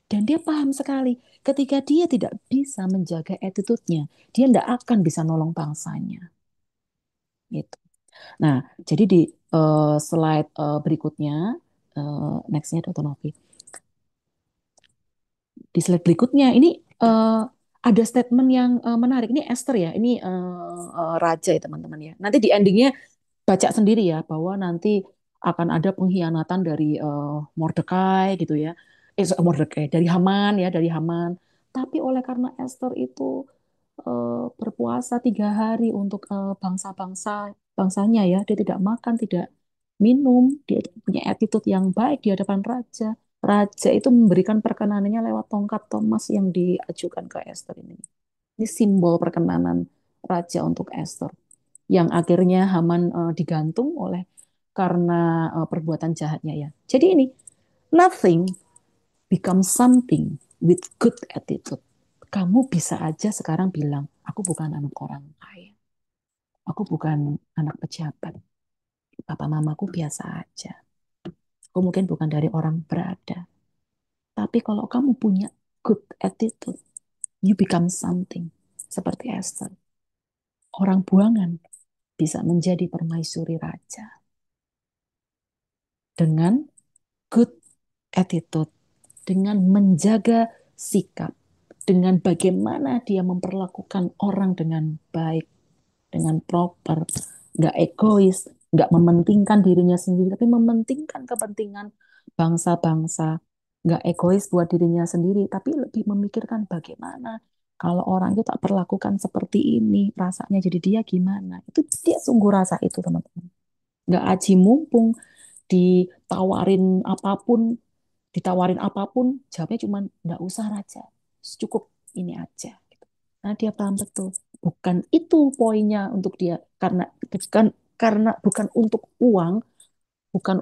Speaker 1: Dan dia paham sekali, ketika dia tidak bisa menjaga attitude-nya, dia tidak akan bisa nolong bangsanya. Gitu. Nah, jadi di slide berikutnya, next-nya Dr. Novi. Di slide berikutnya, ini ada statement yang menarik. Ini Esther ya, ini raja ya teman-teman ya. Nanti di endingnya baca sendiri ya, bahwa nanti akan ada pengkhianatan dari Mordekai gitu ya. Mordekai, dari Haman ya, dari Haman. Tapi oleh karena Esther itu berpuasa 3 hari untuk bangsanya ya. Dia tidak makan, tidak minum. Dia punya attitude yang baik di hadapan raja. Raja itu memberikan perkenanannya lewat tongkat Thomas yang diajukan ke Esther ini. Ini simbol perkenanan raja untuk Esther. Yang akhirnya Haman digantung oleh karena perbuatan jahatnya ya. Jadi ini, nothing become something with good attitude. Kamu bisa aja sekarang bilang, aku bukan anak orang kaya. Aku bukan anak pejabat. Papa mamaku biasa aja. Aku mungkin bukan dari orang berada. Tapi kalau kamu punya good attitude, you become something. Seperti Esther. Orang buangan bisa menjadi permaisuri raja. Dengan good attitude. Dengan menjaga sikap. Dengan bagaimana dia memperlakukan orang dengan baik. Dengan proper. Nggak egois. Nggak mementingkan dirinya sendiri. Tapi mementingkan kepentingan bangsa-bangsa. Nggak egois buat dirinya sendiri. Tapi lebih memikirkan bagaimana kalau orang itu tak perlakukan seperti ini, rasanya jadi dia gimana? Itu dia sungguh rasa itu, teman-teman. Nggak aji mumpung, ditawarin apapun, jawabnya cuma nggak usah raja, cukup ini aja. Nah dia paham betul, bukan itu poinnya untuk dia, bukan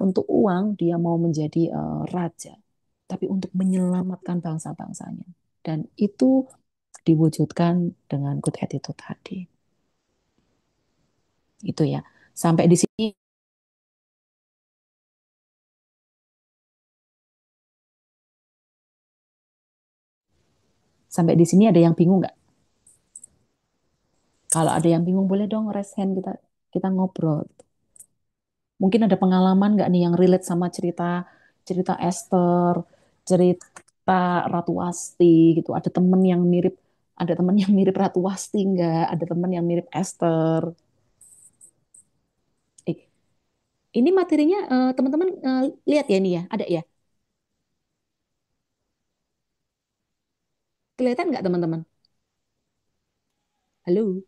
Speaker 1: untuk uang, dia mau menjadi raja, tapi untuk menyelamatkan bangsa-bangsanya. Dan itu diwujudkan dengan good attitude tadi. Itu ya. Sampai di sini ada yang bingung nggak? Kalau ada yang bingung boleh dong raise hand, kita ngobrol. Mungkin ada pengalaman nggak nih yang relate sama cerita cerita Esther, cerita Ratu Wasti gitu. Ada temen yang mirip Ratu Wasti nggak? Ada temen yang mirip Esther. Eh, ini materinya teman-teman lihat ya nih ya, ada ya? Kelihatan nggak teman-teman? Halo?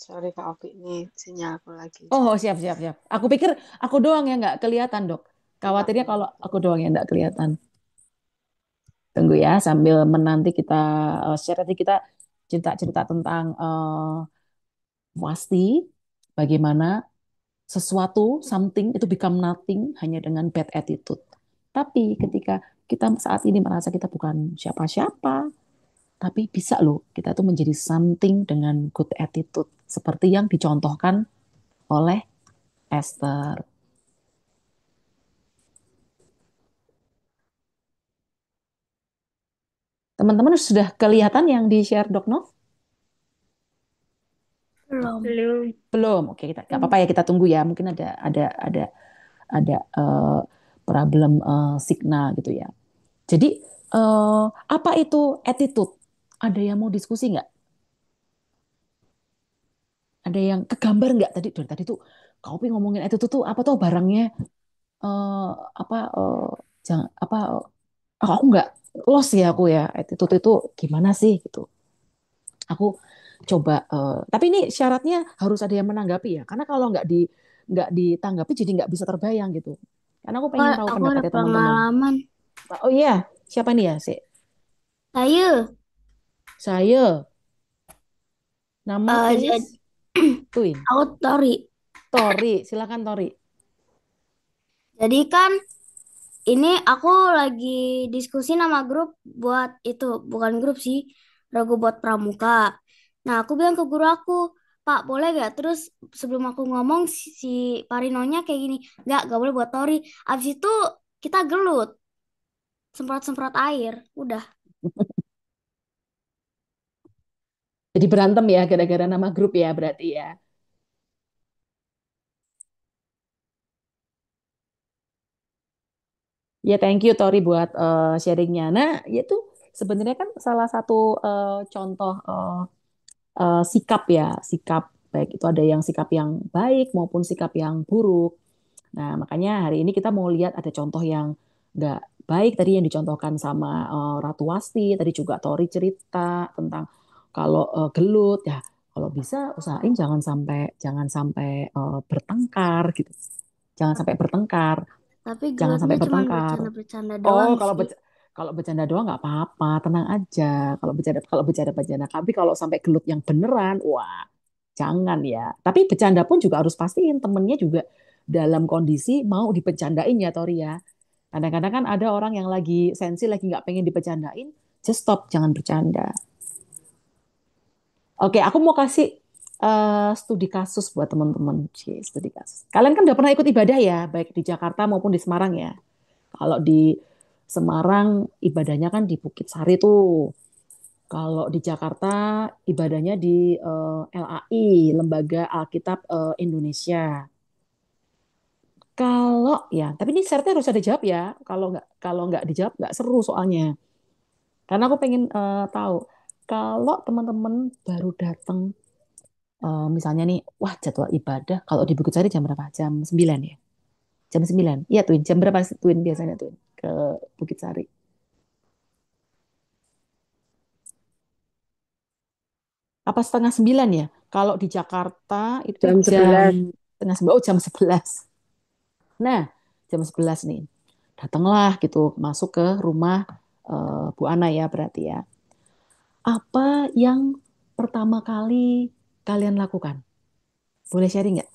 Speaker 5: Sorry Kak Opi, ini sinyal aku lagi.
Speaker 1: Oh, siap, siap, siap. Aku pikir aku doang yang nggak kelihatan, Dok. Khawatirnya
Speaker 5: Enggak.
Speaker 1: kalau aku doang yang nggak kelihatan. Tunggu ya, sambil menanti kita share, nanti kita cerita-cerita tentang pasti bagaimana sesuatu, something itu become nothing hanya dengan bad attitude. Tapi ketika kita saat ini merasa kita bukan siapa-siapa, tapi bisa loh kita tuh menjadi something dengan good attitude. Seperti yang dicontohkan oleh Esther. Teman-teman sudah kelihatan yang di-share Dok Nov?
Speaker 3: Belum.
Speaker 1: Belum. Oke, kita nggak apa-apa ya, kita tunggu ya. Mungkin ada problem signal gitu ya. Jadi apa itu attitude? Ada yang mau diskusi nggak? Ada yang kegambar nggak tadi? Dari tadi tuh kau ngomongin attitude tuh apa tuh barangnya? eh apa jangan apa aku nggak lost ya aku ya, attitude itu gimana sih gitu. Aku coba tapi ini syaratnya harus ada yang menanggapi ya, karena kalau nggak ditanggapi jadi nggak bisa terbayang gitu, karena aku pengen tahu
Speaker 3: Aku ada
Speaker 1: pendapatnya teman-teman.
Speaker 3: pengalaman.
Speaker 1: Oh iya, siapa nih ya sih?
Speaker 3: Saya,
Speaker 1: Saya, nama please. Tuin.
Speaker 3: aku Tori.
Speaker 1: Tori, silakan Tori.
Speaker 3: Jadi kan ini aku lagi diskusi nama grup buat itu, bukan grup sih, ragu buat pramuka. Nah, aku bilang ke guru aku, Pak, boleh gak? Terus sebelum aku ngomong si Parinonya kayak gini, gak boleh buat Tori. Abis itu kita gelut, semprot-semprot air, udah.
Speaker 1: Jadi berantem ya gara-gara nama grup ya berarti ya. Ya, thank you Tori buat sharingnya. Nah, itu sebenarnya kan salah satu contoh sikap ya, sikap baik itu ada yang sikap yang baik maupun sikap yang buruk. Nah, makanya hari ini kita mau lihat ada contoh yang nggak baik tadi yang dicontohkan sama Ratu Wasti. Tadi juga Tori cerita tentang kalau gelut ya, kalau bisa usahain jangan sampai bertengkar gitu. Jangan sampai bertengkar,
Speaker 3: Tapi
Speaker 1: jangan
Speaker 3: gelutnya
Speaker 1: sampai
Speaker 3: cuma
Speaker 1: bertengkar.
Speaker 3: bercanda-bercanda
Speaker 1: Oh,
Speaker 3: doang
Speaker 1: kalau
Speaker 3: sih.
Speaker 1: kalau bercanda doang nggak apa-apa, tenang aja. Kalau bercanda, tapi kalau sampai gelut yang beneran, wah, jangan ya. Tapi bercanda pun juga harus pastiin temennya juga dalam kondisi mau dibercandain ya, Tori ya. Kadang-kadang kan ada orang yang lagi sensi, lagi nggak pengen dibercandain, just stop, jangan bercanda. Oke, aku mau kasih studi kasus buat teman-teman. Studi kasus. Kalian kan udah pernah ikut ibadah ya, baik di Jakarta maupun di Semarang ya. Kalau di Semarang ibadahnya kan di Bukit Sari tuh. Kalau di Jakarta ibadahnya di LAI, Lembaga Alkitab Indonesia. Kalau ya, tapi ini syaratnya harus ada jawab ya. Kalau nggak dijawab nggak seru soalnya. Karena aku pengen tahu kalau teman-teman baru datang, misalnya nih, wah jadwal ibadah kalau di Bukit Sari jam berapa? Jam 9 ya? Jam 9. Iya, Twin. Jam berapa sih, Twin, biasanya, Twin, ke Bukit Sari? Apa setengah 9 ya? Kalau di Jakarta itu
Speaker 5: Jam
Speaker 1: jam
Speaker 5: 11.
Speaker 1: setengah 9, oh jam 11. Nah, jam 11 nih. Datanglah gitu, masuk ke rumah Bu Ana ya berarti ya. Apa yang pertama kali kalian lakukan? Boleh sharing nggak?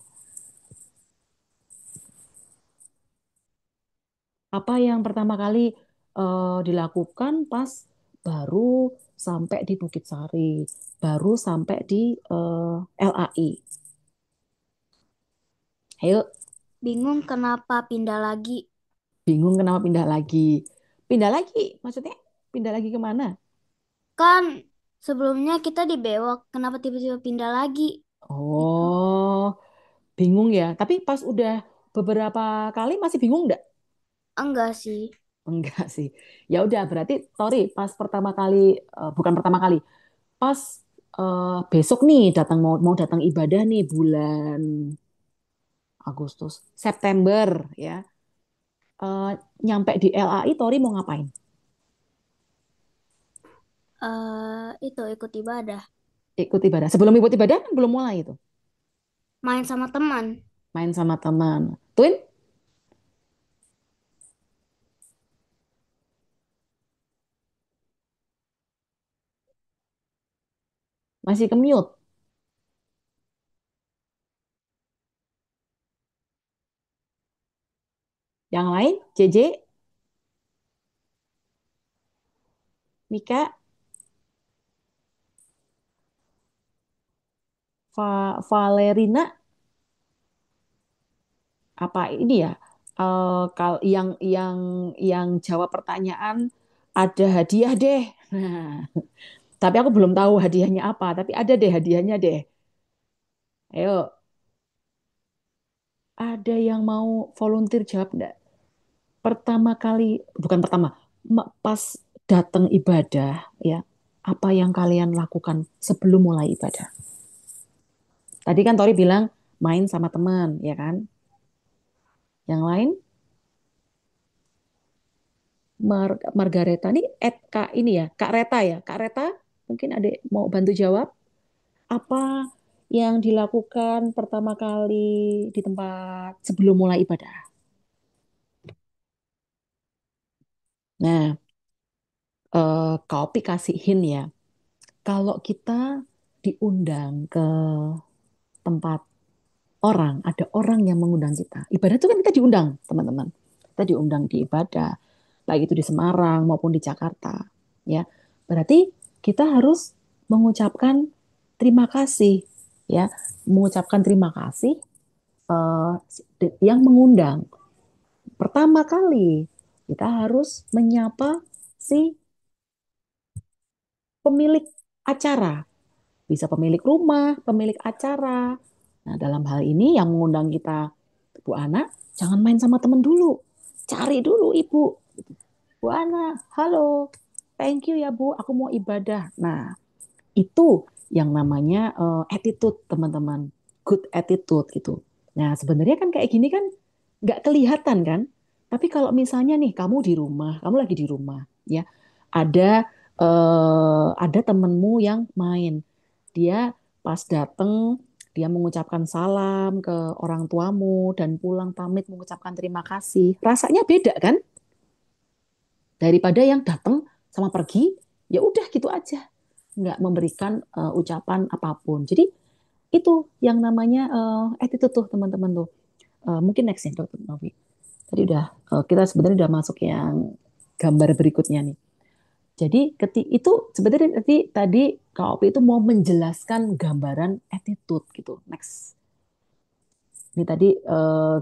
Speaker 1: Apa yang pertama kali dilakukan pas baru sampai di Bukit Sari, baru sampai di LAI? Ayo,
Speaker 6: Bingung kenapa pindah lagi.
Speaker 1: bingung kenapa pindah lagi? Pindah lagi, maksudnya pindah lagi kemana?
Speaker 6: Kan sebelumnya kita di Bewok, kenapa tiba-tiba pindah lagi? Gitu.
Speaker 1: Oh, bingung ya. Tapi pas udah beberapa kali masih bingung nggak?
Speaker 6: Enggak sih.
Speaker 1: Enggak sih. Ya udah, berarti Tori pas pertama kali, bukan pertama kali, pas besok nih datang mau mau datang ibadah nih bulan Agustus, September ya. Eh, Nyampe di LAI, Tori mau ngapain?
Speaker 6: Itu ikut ibadah.
Speaker 1: Ikut ibadah. Sebelum ikut ibadah kan belum mulai itu.
Speaker 6: Main sama teman.
Speaker 1: Main sama teman. Twin masih commute. Yang lain, JJ, Mika, Valerina, apa ini ya? Kal yang jawab pertanyaan ada hadiah deh. Nah, tapi aku belum tahu hadiahnya apa, tapi ada deh hadiahnya deh. Ayo, ada yang mau volunteer jawab enggak? Pertama kali, bukan pertama, pas datang ibadah ya, apa yang kalian lakukan sebelum mulai ibadah? Tadi kan Tori bilang main sama teman, ya kan? Yang lain, Margareta nih, Kak ini ya, Kak Reta ya, Kak Reta, mungkin ada mau bantu jawab? Apa yang dilakukan pertama kali di tempat sebelum mulai ibadah? Nah, Kak Opi kasih hint ya. Kalau kita diundang ke tempat orang, ada orang yang mengundang kita. Ibadah itu kan kita diundang, teman-teman. Kita diundang di ibadah, baik itu di Semarang maupun di Jakarta, ya. Berarti kita harus mengucapkan terima kasih, ya, mengucapkan terima kasih eh, yang mengundang. Pertama kali kita harus menyapa si pemilik acara, bisa pemilik rumah, pemilik acara. Nah, dalam hal ini yang mengundang kita, Bu Ana, jangan main sama temen dulu. Cari dulu Ibu. Bu Ana, halo. Thank you ya Bu, aku mau ibadah. Nah, itu yang namanya attitude, teman-teman. Good attitude itu. Nah, sebenarnya kan kayak gini kan nggak kelihatan kan? Tapi kalau misalnya nih kamu di rumah, kamu lagi di rumah, ya, ada ada temenmu yang main. Dia pas dateng, dia mengucapkan salam ke orang tuamu dan pulang pamit mengucapkan terima kasih. Rasanya beda kan? Daripada yang datang sama pergi, ya udah gitu aja, nggak memberikan ucapan apapun. Jadi itu yang namanya attitude tuh teman-teman tuh. Mungkin next ya Dokter Novi. Tadi udah kita sebenarnya udah masuk yang gambar berikutnya nih. Jadi itu sebenarnya tadi Kak Opi itu mau menjelaskan gambaran attitude gitu. Next. Ini tadi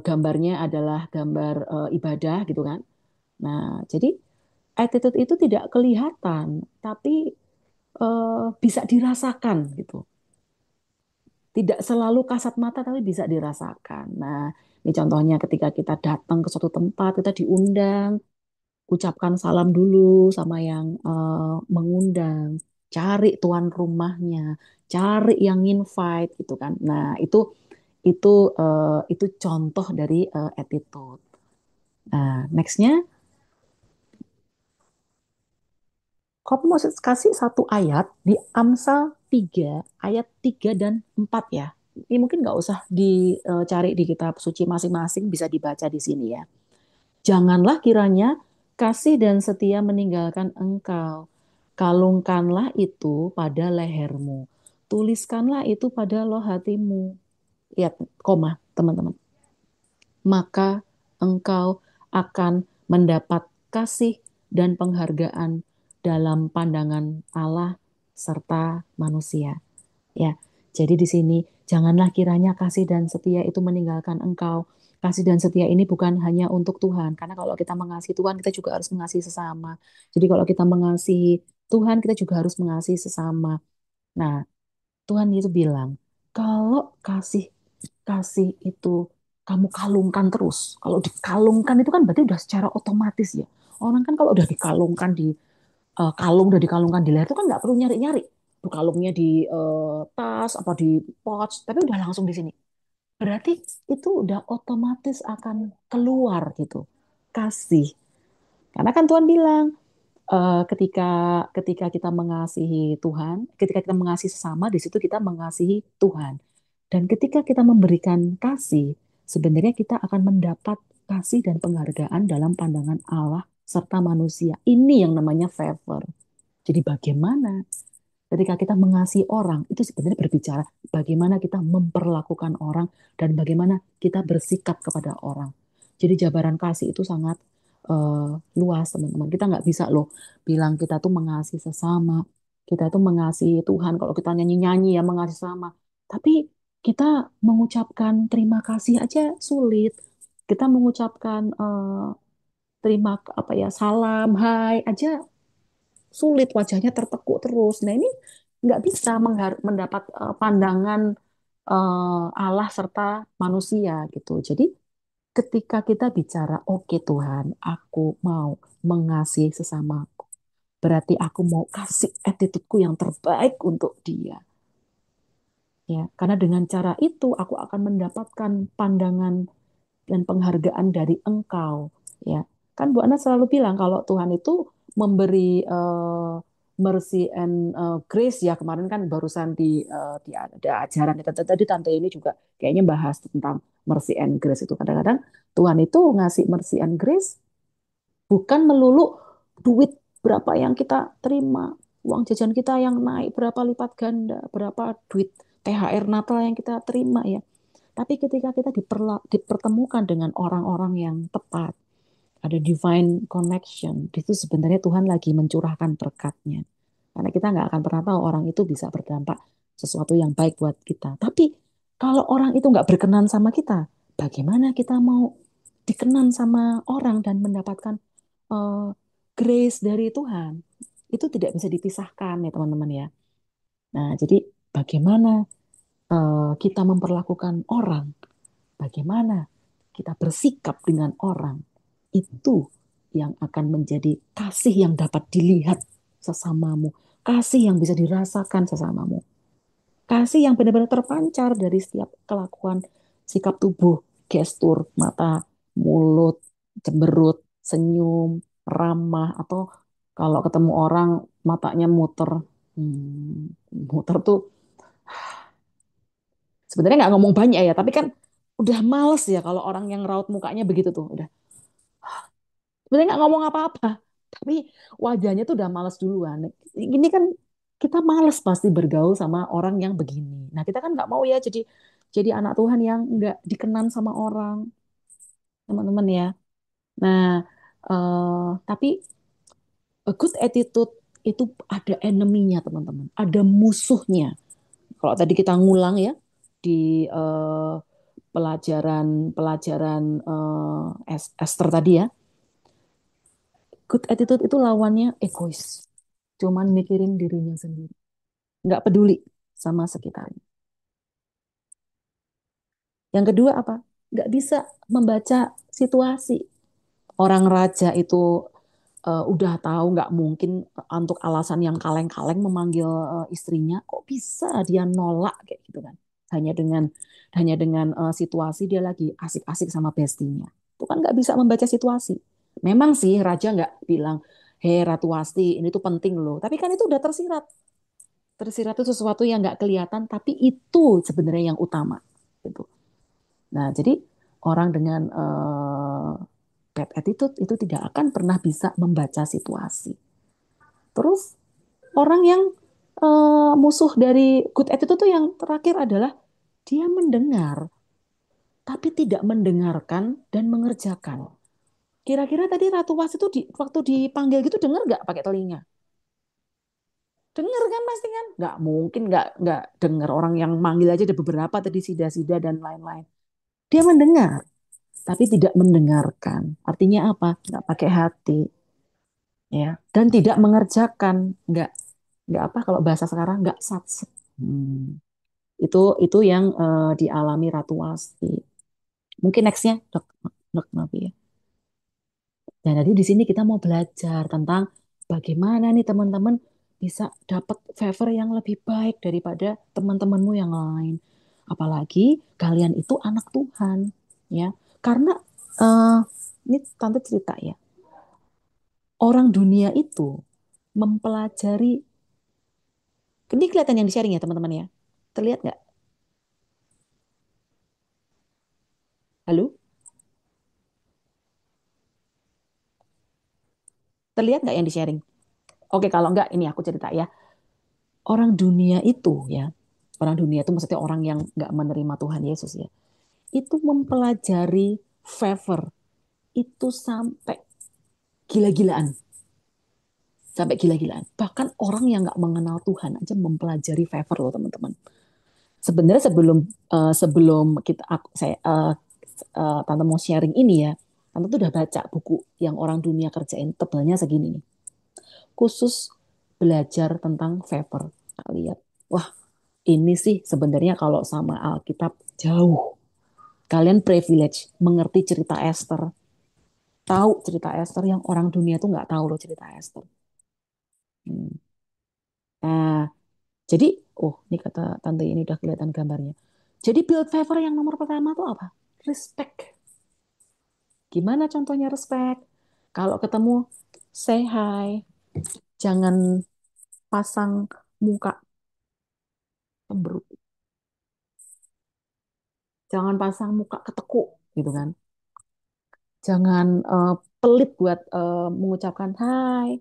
Speaker 1: gambarnya adalah gambar ibadah gitu kan. Nah, jadi attitude itu tidak kelihatan, tapi bisa dirasakan gitu. Tidak selalu kasat mata, tapi bisa dirasakan. Nah, ini contohnya ketika kita datang ke suatu tempat, kita diundang, ucapkan salam dulu sama yang mengundang, cari tuan rumahnya, cari yang invite gitu kan. Nah, itu itu contoh dari attitude. Nah, nextnya, kamu mau kasih satu ayat di Amsal 3 ayat 3 dan 4 ya. Ini mungkin nggak usah dicari di kitab suci masing-masing, bisa dibaca di sini ya. Janganlah kiranya kasih dan setia meninggalkan engkau. Kalungkanlah itu pada lehermu. Tuliskanlah itu pada loh hatimu. Lihat, koma, teman-teman. Maka engkau akan mendapat kasih dan penghargaan dalam pandangan Allah serta manusia. Ya, jadi di sini janganlah kiranya kasih dan setia itu meninggalkan engkau. Kasih dan setia ini bukan hanya untuk Tuhan, karena kalau kita mengasihi Tuhan, kita juga harus mengasihi sesama. Jadi kalau kita mengasihi Tuhan, kita juga harus mengasihi sesama. Nah, Tuhan itu bilang, kalau kasih kasih itu kamu kalungkan terus. Kalau dikalungkan itu kan berarti udah secara otomatis ya. Orang kan kalau udah dikalungkan di udah dikalungkan di leher itu kan nggak perlu nyari-nyari. Tuh kalungnya di tas apa di pouch, tapi udah langsung di sini. Berarti itu udah otomatis akan keluar gitu. Kasih. Karena kan Tuhan bilang ketika ketika kita mengasihi Tuhan, ketika kita mengasihi sesama, di situ kita mengasihi Tuhan. Dan ketika kita memberikan kasih, sebenarnya kita akan mendapat kasih dan penghargaan dalam pandangan Allah serta manusia. Ini yang namanya favor. Jadi bagaimana ketika kita mengasihi orang, itu sebenarnya berbicara bagaimana kita memperlakukan orang dan bagaimana kita bersikap kepada orang. Jadi jabaran kasih itu sangat luas, teman-teman. Kita nggak bisa loh bilang kita tuh mengasihi sesama, kita tuh mengasihi Tuhan. Kalau kita nyanyi-nyanyi ya mengasihi sesama. Tapi kita mengucapkan terima kasih aja sulit. Kita mengucapkan terima apa ya salam, hai aja sulit, wajahnya tertekuk terus. Nah ini nggak bisa mendapat pandangan Allah serta manusia gitu. Jadi ketika kita bicara, oke Tuhan, aku mau mengasihi sesamaku. Berarti aku mau kasih attitudeku yang terbaik untuk dia. Ya, karena dengan cara itu aku akan mendapatkan pandangan dan penghargaan dari engkau. Ya, kan Bu Ana selalu bilang kalau Tuhan itu memberi mercy and grace ya. Kemarin kan barusan di ada ajaran itu tadi tante ini juga kayaknya bahas tentang mercy and grace itu. Kadang-kadang Tuhan itu ngasih mercy and grace bukan melulu duit berapa yang kita terima, uang jajan kita yang naik berapa lipat ganda, berapa duit THR Natal yang kita terima ya. Tapi ketika kita dipertemukan dengan orang-orang yang tepat, ada divine connection, itu sebenarnya Tuhan lagi mencurahkan berkatnya. Karena kita nggak akan pernah tahu orang itu bisa berdampak sesuatu yang baik buat kita. Tapi kalau orang itu nggak berkenan sama kita, bagaimana kita mau dikenan sama orang dan mendapatkan eh, grace dari Tuhan? Itu tidak bisa dipisahkan ya teman-teman ya. Nah, jadi bagaimana kita memperlakukan orang, bagaimana kita bersikap dengan orang, itu yang akan menjadi kasih yang dapat dilihat sesamamu, kasih yang bisa dirasakan sesamamu, kasih yang benar-benar terpancar dari setiap kelakuan, sikap tubuh, gestur, mata, mulut, cemberut, senyum, ramah, atau kalau ketemu orang matanya muter, muter tuh sebenarnya nggak ngomong banyak ya, tapi kan udah males ya kalau orang yang raut mukanya begitu tuh, udah sebenarnya nggak ngomong apa-apa, tapi wajahnya tuh udah males duluan. Ini kan kita males pasti bergaul sama orang yang begini. Nah kita kan nggak mau ya jadi anak Tuhan yang nggak dikenan sama orang, teman-teman ya. Nah tapi A good attitude itu ada enemy-nya, teman-teman. Ada musuhnya. Kalau tadi kita ngulang ya di pelajaran Esther tadi ya. Good attitude itu lawannya egois. Cuman mikirin dirinya sendiri. Nggak peduli sama sekitarnya. Yang kedua apa? Nggak bisa membaca situasi. Orang raja itu udah tahu nggak mungkin untuk alasan yang kaleng-kaleng memanggil istrinya. Kok bisa dia nolak kayak gitu kan? Hanya dengan situasi dia lagi asik-asik sama bestinya. Itu kan nggak bisa membaca situasi. Memang sih raja nggak bilang, hei Ratu Wasti, ini tuh penting loh. Tapi kan itu udah tersirat. Tersirat itu sesuatu yang nggak kelihatan, tapi itu sebenarnya yang utama. Gitu. Nah, jadi orang dengan bad attitude itu tidak akan pernah bisa membaca situasi. Terus orang yang musuh dari good attitude itu yang terakhir adalah dia mendengar, tapi tidak mendengarkan dan mengerjakan. Kira-kira tadi Ratu Was itu waktu dipanggil gitu dengar nggak pakai telinga? Dengar kan pasti kan? Nggak mungkin nggak dengar, orang yang manggil aja ada beberapa tadi Sida-Sida dan lain-lain. Dia mendengar, tapi tidak mendengarkan. Artinya apa? Nggak pakai hati, ya. Dan tidak mengerjakan, nggak apa kalau bahasa sekarang nggak satset. Hmm. Itu yang dialami Ratu Wasti. Mungkin nextnya Dok Novi ya. Dan nanti di sini kita mau belajar tentang bagaimana nih teman-teman bisa dapat favor yang lebih baik daripada teman-temanmu yang lain. Apalagi kalian itu anak Tuhan, ya. Karena eh, ini tante cerita ya, orang dunia itu mempelajari, ini kelihatan yang di-sharing ya teman-teman ya. Terlihat nggak? Halo? Terlihat nggak yang di-sharing? Oke, kalau nggak ini aku cerita ya. Orang dunia itu ya, orang dunia itu maksudnya orang yang nggak menerima Tuhan Yesus ya, itu mempelajari favor itu sampai gila-gilaan, sampai gila-gilaan. Bahkan orang yang nggak mengenal Tuhan aja mempelajari favor loh teman-teman. Sebenarnya sebelum sebelum kita saya tante mau sharing ini ya, tante tuh udah baca buku yang orang dunia kerjain, tebalnya segini nih, khusus belajar tentang favor. Nah, lihat, wah ini sih sebenarnya kalau sama Alkitab jauh. Kalian privilege mengerti cerita Esther, tahu cerita Esther yang orang dunia tuh nggak tahu loh cerita Esther. Hmm. Nah, jadi, oh ini kata tante ini udah kelihatan gambarnya. Jadi build favor yang nomor pertama tuh apa? Respect. Gimana contohnya respect? Kalau ketemu, say hi. Jangan pasang muka cemberut. Jangan pasang muka ketekuk gitu kan. Jangan pelit buat mengucapkan hai,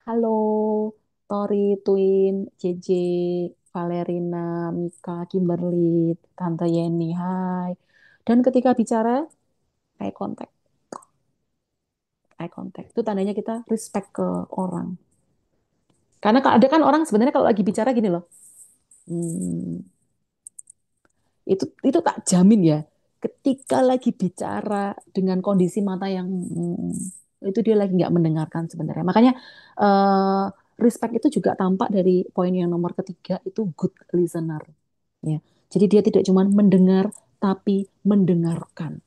Speaker 1: halo, Tori, Twin, JJ, Valerina, Mika, Kimberly, Tante Yeni, hai. Dan ketika bicara, eye contact. Eye contact. Itu tandanya kita respect ke orang. Karena ada kan orang sebenarnya kalau lagi bicara gini loh. Hmm, itu tak jamin ya. Ketika lagi bicara dengan kondisi mata yang itu dia lagi nggak mendengarkan sebenarnya. Makanya eh, respect itu juga tampak dari poin yang nomor ketiga itu good listener. Ya, jadi dia tidak cuma mendengar tapi mendengarkan.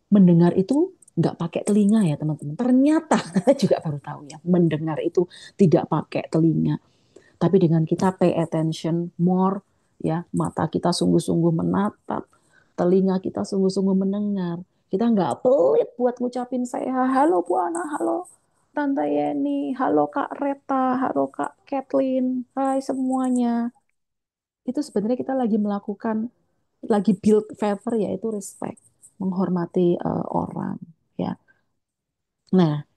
Speaker 1: Mendengar itu nggak pakai telinga ya teman-teman. Ternyata kita juga baru tahu ya, mendengar itu tidak pakai telinga tapi dengan kita pay attention more, ya, mata kita sungguh-sungguh menatap, telinga kita sungguh-sungguh mendengar. Kita nggak pelit buat ngucapin saya, halo Bu Ana, halo Tante Yeni, halo Kak Reta, halo Kak Kathleen, hai semuanya. Itu sebenarnya kita lagi melakukan, lagi build favor yaitu respect, menghormati orang. Ya, nah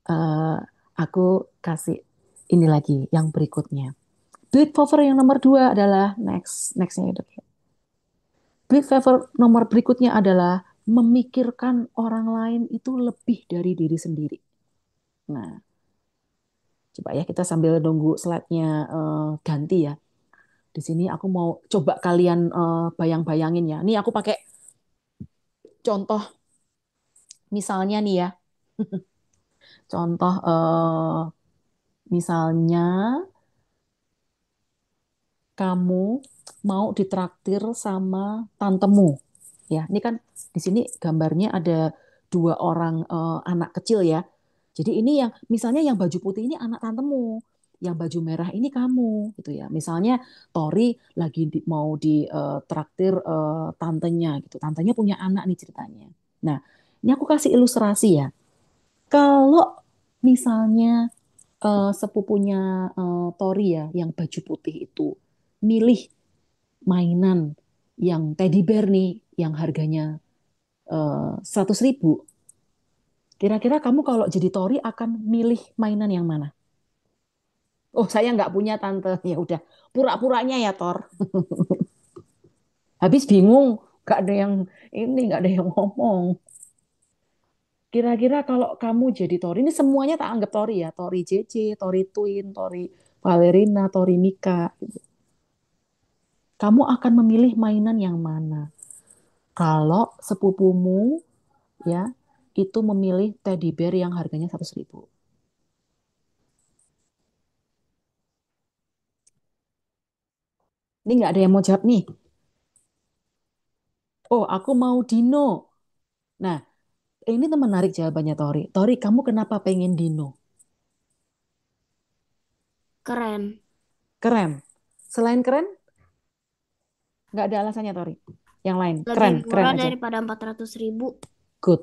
Speaker 1: eh, aku kasih ini lagi yang berikutnya. Build favor yang nomor dua adalah nextnya itu. Build favor nomor berikutnya adalah memikirkan orang lain itu lebih dari diri sendiri. Nah, Coba ya kita sambil nunggu slide-nya ganti ya. Di sini aku mau coba kalian bayang-bayangin ya. Ini aku pakai contoh misalnya nih ya. Contoh misalnya kamu mau ditraktir sama tantemu. Ya, ini kan di sini gambarnya ada dua orang anak kecil ya. Jadi ini yang misalnya yang baju putih ini anak tantemu, yang baju merah ini kamu gitu ya. Misalnya Tori lagi mau ditraktir tantenya gitu. Tantenya punya anak nih ceritanya. Nah, ini aku kasih ilustrasi ya. Kalau misalnya sepupunya Tori ya, yang baju putih itu milih mainan yang teddy bear nih, yang harganya 100.000. Kira-kira kamu kalau jadi Tori akan milih mainan yang mana? Oh, saya nggak punya tante. Ya udah, pura-puranya ya Tor. Habis bingung, nggak ada yang ini, nggak ada yang ngomong. Kira-kira kalau kamu jadi Tori, ini semuanya tak anggap Tori ya. Tori JJ, Tori Twin, Tori Valerina, Tori Mika. Kamu akan memilih mainan yang mana? Kalau sepupumu ya itu memilih teddy bear yang harganya 100.000. Ini nggak ada yang mau jawab nih. Oh, aku mau Dino. Nah, ini tuh menarik jawabannya Tori. Tori, kamu kenapa pengen Dino?
Speaker 6: Keren.
Speaker 1: Keren. Selain keren, nggak ada alasannya Tori. Yang lain,
Speaker 6: Lebih
Speaker 1: keren, keren
Speaker 6: murah
Speaker 1: aja.
Speaker 6: daripada 400.000.
Speaker 1: Good.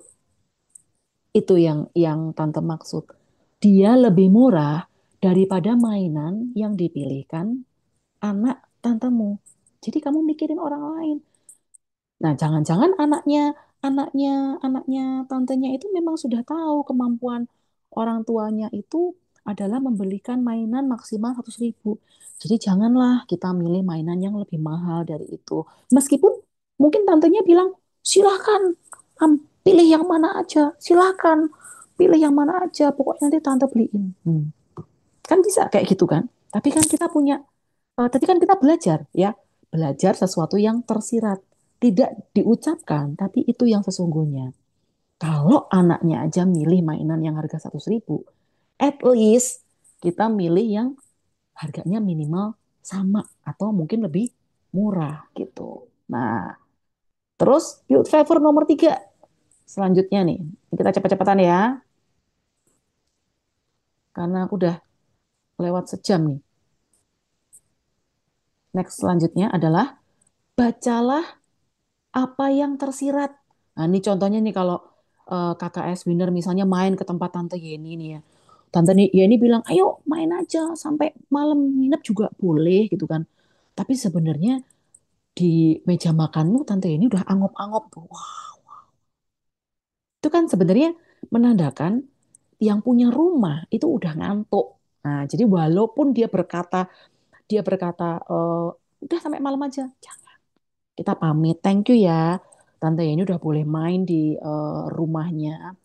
Speaker 1: Itu yang tante maksud. Dia lebih murah daripada mainan yang dipilihkan anak tantemu. Jadi kamu mikirin orang lain. Nah, jangan-jangan anaknya, anaknya tantenya itu memang sudah tahu kemampuan orang tuanya itu adalah membelikan mainan maksimal 100.000. Jadi janganlah kita milih mainan yang lebih mahal dari itu. Meskipun mungkin tantenya bilang, silahkan pilih yang mana aja, silahkan pilih yang mana aja, pokoknya nanti tante beliin. Kan bisa kayak gitu kan? Tapi kan kita punya tadi kan kita belajar ya, belajar sesuatu yang tersirat, tidak diucapkan, tapi itu yang sesungguhnya. Kalau anaknya aja milih mainan yang harga 100.000, at least kita milih yang harganya minimal sama atau mungkin lebih murah gitu. Nah, terus build favor nomor 3. Selanjutnya nih, kita cepet-cepetan ya, karena aku udah lewat sejam nih. Next selanjutnya adalah bacalah apa yang tersirat. Nah, ini contohnya nih kalau KKS Winner misalnya main ke tempat Tante Yeni nih ya. Tante Yeni bilang, ayo main aja sampai malam nginep juga boleh gitu kan. Tapi sebenarnya di meja makanmu Tante Yeni udah angop-angop tuh. Wah, itu kan sebenarnya menandakan yang punya rumah itu udah ngantuk. Nah, jadi walaupun dia berkata udah sampai malam aja, kita pamit, thank you ya. Tante ini udah boleh main di rumahnya.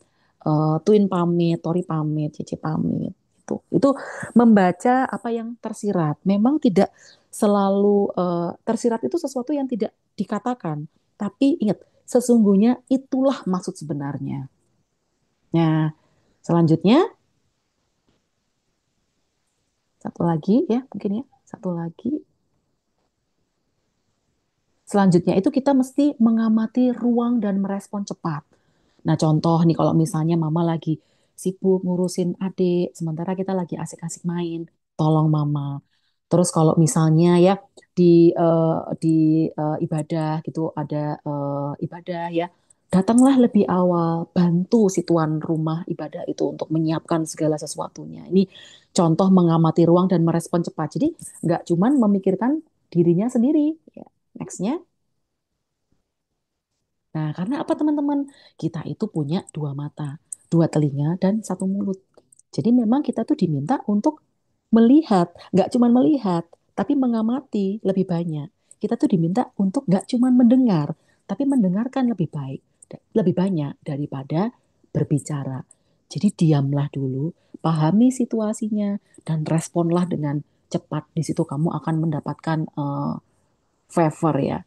Speaker 1: Twin pamit, Tori pamit, Cici pamit. Itu membaca apa yang tersirat. Memang tidak selalu tersirat itu sesuatu yang tidak dikatakan. Tapi ingat, sesungguhnya itulah maksud sebenarnya. Nah, selanjutnya satu lagi ya, mungkin ya, satu lagi. Selanjutnya itu kita mesti mengamati ruang dan merespon cepat. Nah, contoh nih kalau misalnya mama lagi sibuk ngurusin adik, sementara kita lagi asik-asik main, tolong mama. Terus kalau misalnya ya di di ibadah gitu ada ibadah ya, datanglah lebih awal, bantu si tuan rumah ibadah itu untuk menyiapkan segala sesuatunya. Ini contoh mengamati ruang dan merespon cepat. Jadi nggak cuman memikirkan dirinya sendiri. Ya. Nextnya. Nah, karena apa teman-teman? Kita itu punya dua mata, dua telinga, dan satu mulut. Jadi memang kita tuh diminta untuk melihat, nggak cuma melihat, tapi mengamati lebih banyak. Kita tuh diminta untuk nggak cuma mendengar, tapi mendengarkan lebih baik, lebih banyak daripada berbicara. Jadi diamlah dulu, pahami situasinya, dan responlah dengan cepat. Di situ kamu akan mendapatkan favor ya.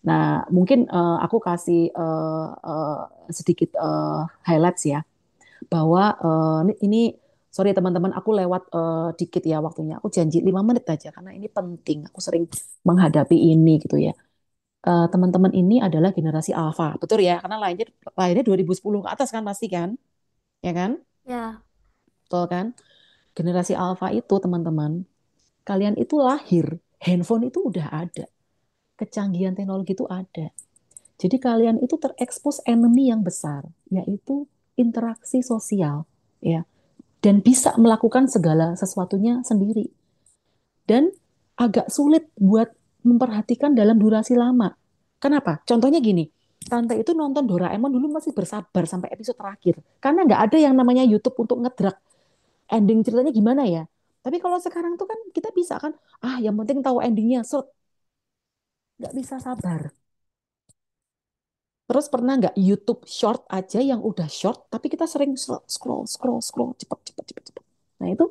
Speaker 1: Nah, mungkin aku kasih sedikit highlights ya, bahwa ini sorry teman-teman, aku lewat dikit ya waktunya. Aku janji 5 menit aja karena ini penting. Aku sering menghadapi ini gitu ya. Teman-teman ini adalah generasi alpha, betul ya? Karena lahirnya 2010 ke atas kan pasti kan? Ya kan?
Speaker 6: Ya,
Speaker 1: Betul kan? Generasi alpha itu teman-teman, kalian itu lahir, handphone itu udah ada, kecanggihan teknologi itu ada. Jadi kalian itu terekspos enemy yang besar, yaitu interaksi sosial, ya, dan bisa melakukan segala sesuatunya sendiri. Dan agak sulit buat memperhatikan dalam durasi lama. Kenapa? Contohnya gini, Tante itu nonton Doraemon dulu masih bersabar sampai episode terakhir. Karena nggak ada yang namanya YouTube untuk ngedrak ending ceritanya gimana ya. Tapi kalau sekarang tuh kan kita bisa kan, yang penting tahu endingnya, so nggak bisa sabar. Terus pernah nggak YouTube short aja yang udah short, tapi kita sering scroll, scroll, scroll, cepet, cepet, cepet, cepet. Nah itu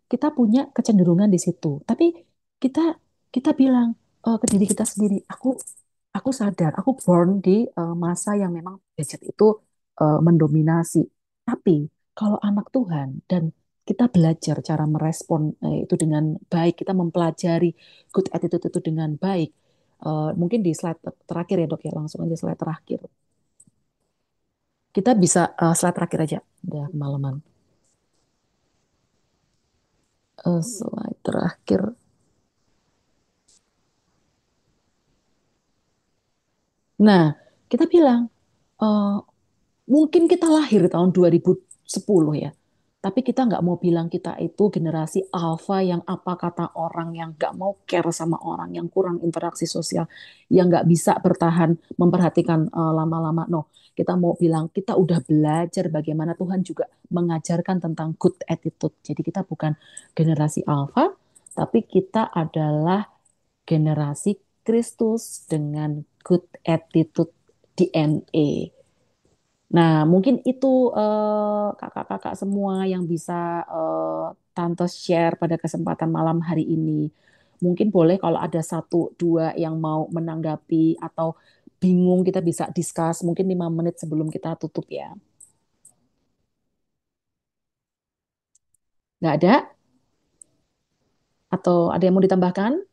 Speaker 1: kita punya kecenderungan di situ. Tapi kita kita bilang ke diri kita sendiri, aku sadar, aku born di masa yang memang gadget itu mendominasi. Tapi kalau anak Tuhan dan kita belajar cara merespon itu dengan baik, kita mempelajari good attitude itu dengan baik. Mungkin di slide terakhir ya dok ya, langsung aja slide terakhir. Kita bisa slide terakhir aja, udah kemalaman. Slide terakhir. Nah, kita bilang, eh, mungkin kita lahir tahun 2010 ya, tapi kita nggak mau bilang kita itu generasi alpha yang apa kata orang, yang nggak mau care sama orang, yang kurang interaksi sosial, yang nggak bisa bertahan memperhatikan lama-lama. No, kita mau bilang kita udah belajar bagaimana Tuhan juga mengajarkan tentang good attitude. Jadi kita bukan generasi alpha, tapi kita adalah generasi Kristus dengan good attitude DNA. Nah, mungkin itu kakak-kakak semua yang bisa Tante share pada kesempatan malam hari ini. Mungkin boleh kalau ada satu dua yang mau menanggapi atau bingung kita bisa discuss mungkin 5 menit sebelum kita tutup ya. Nggak ada? Atau ada yang mau ditambahkan?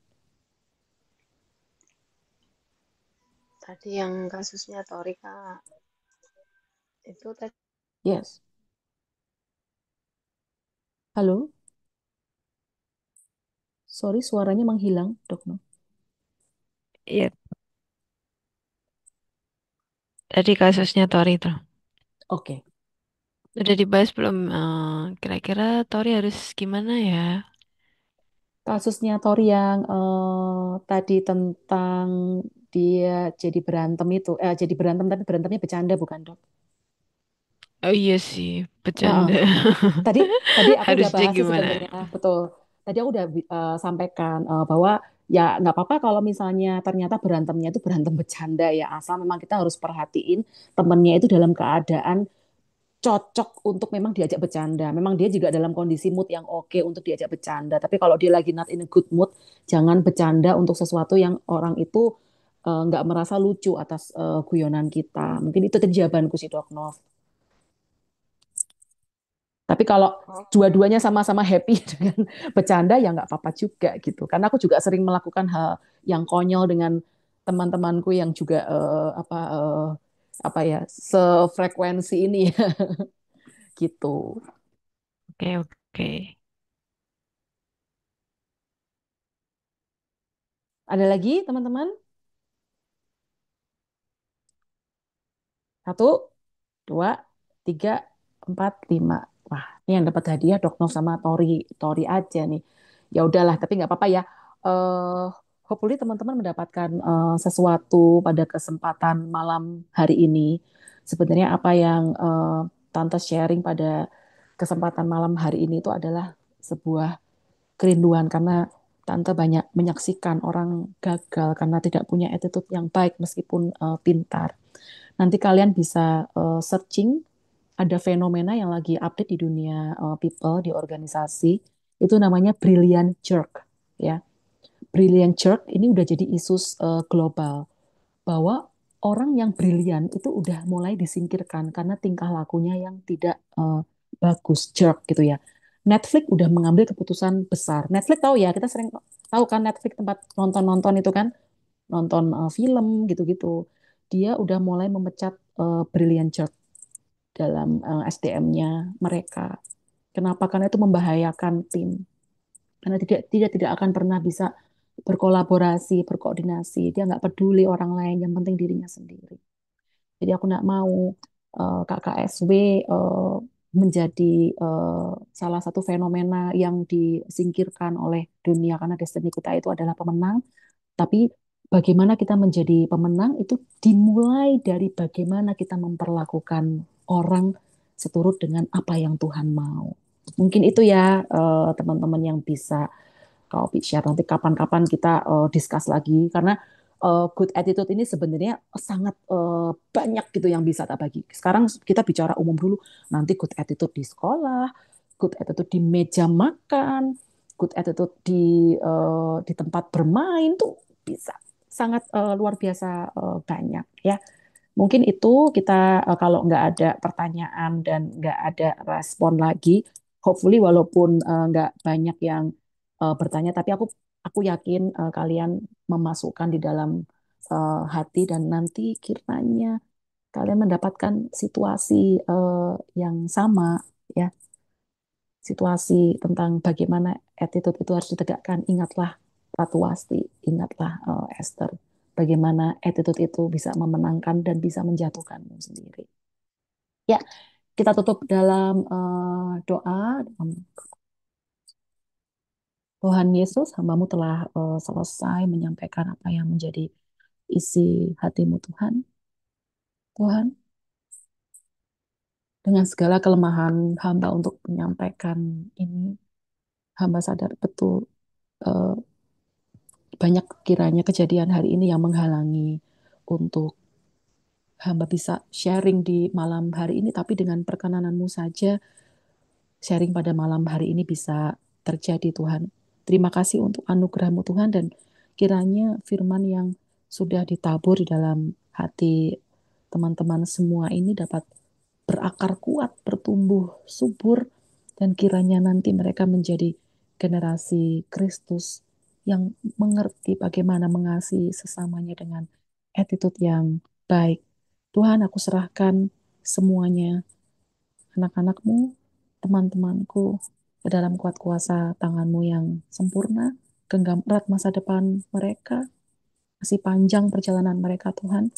Speaker 5: Tadi yang kasusnya Tori Kak, itu tadi
Speaker 1: Yes. Halo? Sorry, suaranya menghilang, Dok. No.
Speaker 7: Iya, tadi kasusnya Tori tuh.
Speaker 1: Oke.
Speaker 7: Udah dibahas belum? Kira-kira Tori harus gimana ya?
Speaker 1: Kasusnya Tori yang tadi tentang dia jadi berantem itu, jadi berantem tapi berantemnya bercanda bukan dok?
Speaker 7: Oh iya sih,
Speaker 1: Heeh.
Speaker 7: bercanda.
Speaker 1: Tadi tadi aku udah
Speaker 7: Harusnya
Speaker 1: bahas sih
Speaker 7: gimana?
Speaker 1: sebenarnya, betul. Tadi aku udah sampaikan bahwa ya nggak apa-apa kalau misalnya ternyata berantemnya itu berantem bercanda ya, asal memang kita harus perhatiin temennya itu dalam keadaan cocok untuk memang diajak bercanda. Memang dia juga dalam kondisi mood yang oke untuk diajak bercanda. Tapi kalau dia lagi not in a good mood, jangan bercanda untuk sesuatu yang orang itu nggak merasa lucu atas guyonan kita. Mungkin itu tadi jawabanku sih Dok Nov. Tapi kalau
Speaker 5: oh,
Speaker 1: dua-duanya sama-sama happy dengan bercanda ya nggak apa-apa juga gitu. Karena aku juga sering melakukan hal yang konyol dengan teman-temanku yang juga apa ya sefrekuensi ini ya gitu.
Speaker 7: Oke, oke.
Speaker 1: Ada lagi teman-teman? Satu, dua, tiga, empat, lima. Wah, ini yang dapat hadiah Dok Nov sama Tori, Tori aja nih. Ya udahlah, tapi nggak apa-apa ya. Eh, Hopefully teman-teman mendapatkan sesuatu pada kesempatan malam hari ini. Sebenarnya apa yang Tante sharing pada kesempatan malam hari ini itu adalah sebuah kerinduan karena Tante banyak menyaksikan orang gagal karena tidak punya attitude yang baik meskipun pintar. Nanti kalian bisa searching ada fenomena yang lagi update di dunia people, di organisasi, itu namanya brilliant jerk, ya. Brilliant jerk ini udah jadi isu global, bahwa orang yang brilian itu udah mulai disingkirkan karena tingkah lakunya yang tidak bagus, jerk gitu ya. Netflix udah mengambil keputusan besar. Netflix tahu ya, kita sering tahu kan Netflix tempat nonton-nonton itu kan, nonton film gitu-gitu. Dia udah mulai memecat brilliant jerk dalam SDM-nya mereka. Kenapa? Karena itu membahayakan tim. Karena tidak akan pernah bisa berkolaborasi, berkoordinasi. Dia nggak peduli orang lain, yang penting dirinya sendiri. Jadi aku nggak mau KKSW menjadi salah satu fenomena yang disingkirkan oleh dunia, karena destiny kita itu adalah pemenang. Tapi bagaimana kita menjadi pemenang itu dimulai dari bagaimana kita memperlakukan orang seturut dengan apa yang Tuhan mau. Mungkin itu ya teman-teman yang bisa Kak Opi share. Nanti kapan-kapan kita discuss lagi, karena good attitude ini sebenarnya sangat banyak gitu yang bisa tak bagi. Sekarang kita bicara umum dulu, nanti good attitude di sekolah, good attitude di meja makan, good attitude di tempat bermain tuh bisa sangat luar biasa banyak ya. Mungkin itu kita kalau nggak ada pertanyaan dan nggak ada respon lagi, hopefully walaupun nggak banyak yang bertanya, tapi aku yakin kalian memasukkan di dalam hati, dan nanti kiranya kalian mendapatkan situasi yang sama ya, situasi tentang bagaimana attitude itu harus ditegakkan. Ingatlah Ratu Wasti, ingatlah Esther, bagaimana attitude itu bisa memenangkan dan bisa menjatuhkanmu sendiri. Ya, kita tutup dalam doa. Tuhan Yesus, hambamu telah selesai menyampaikan apa yang menjadi isi hatimu Tuhan. Tuhan, dengan segala kelemahan hamba untuk menyampaikan ini, hamba sadar betul banyak kiranya kejadian hari ini yang menghalangi untuk hamba bisa sharing di malam hari ini, tapi dengan perkenananmu saja sharing pada malam hari ini bisa terjadi Tuhan. Terima kasih untuk anugerah-Mu Tuhan, dan kiranya firman yang sudah ditabur di dalam hati teman-teman semua ini dapat berakar kuat, bertumbuh subur, dan kiranya nanti mereka menjadi generasi Kristus yang mengerti bagaimana mengasihi sesamanya dengan attitude yang baik. Tuhan, aku serahkan semuanya, anak-anakmu, teman-temanku, ke dalam kuat kuasa tangan-Mu yang sempurna, genggam erat masa depan mereka, masih panjang perjalanan mereka Tuhan.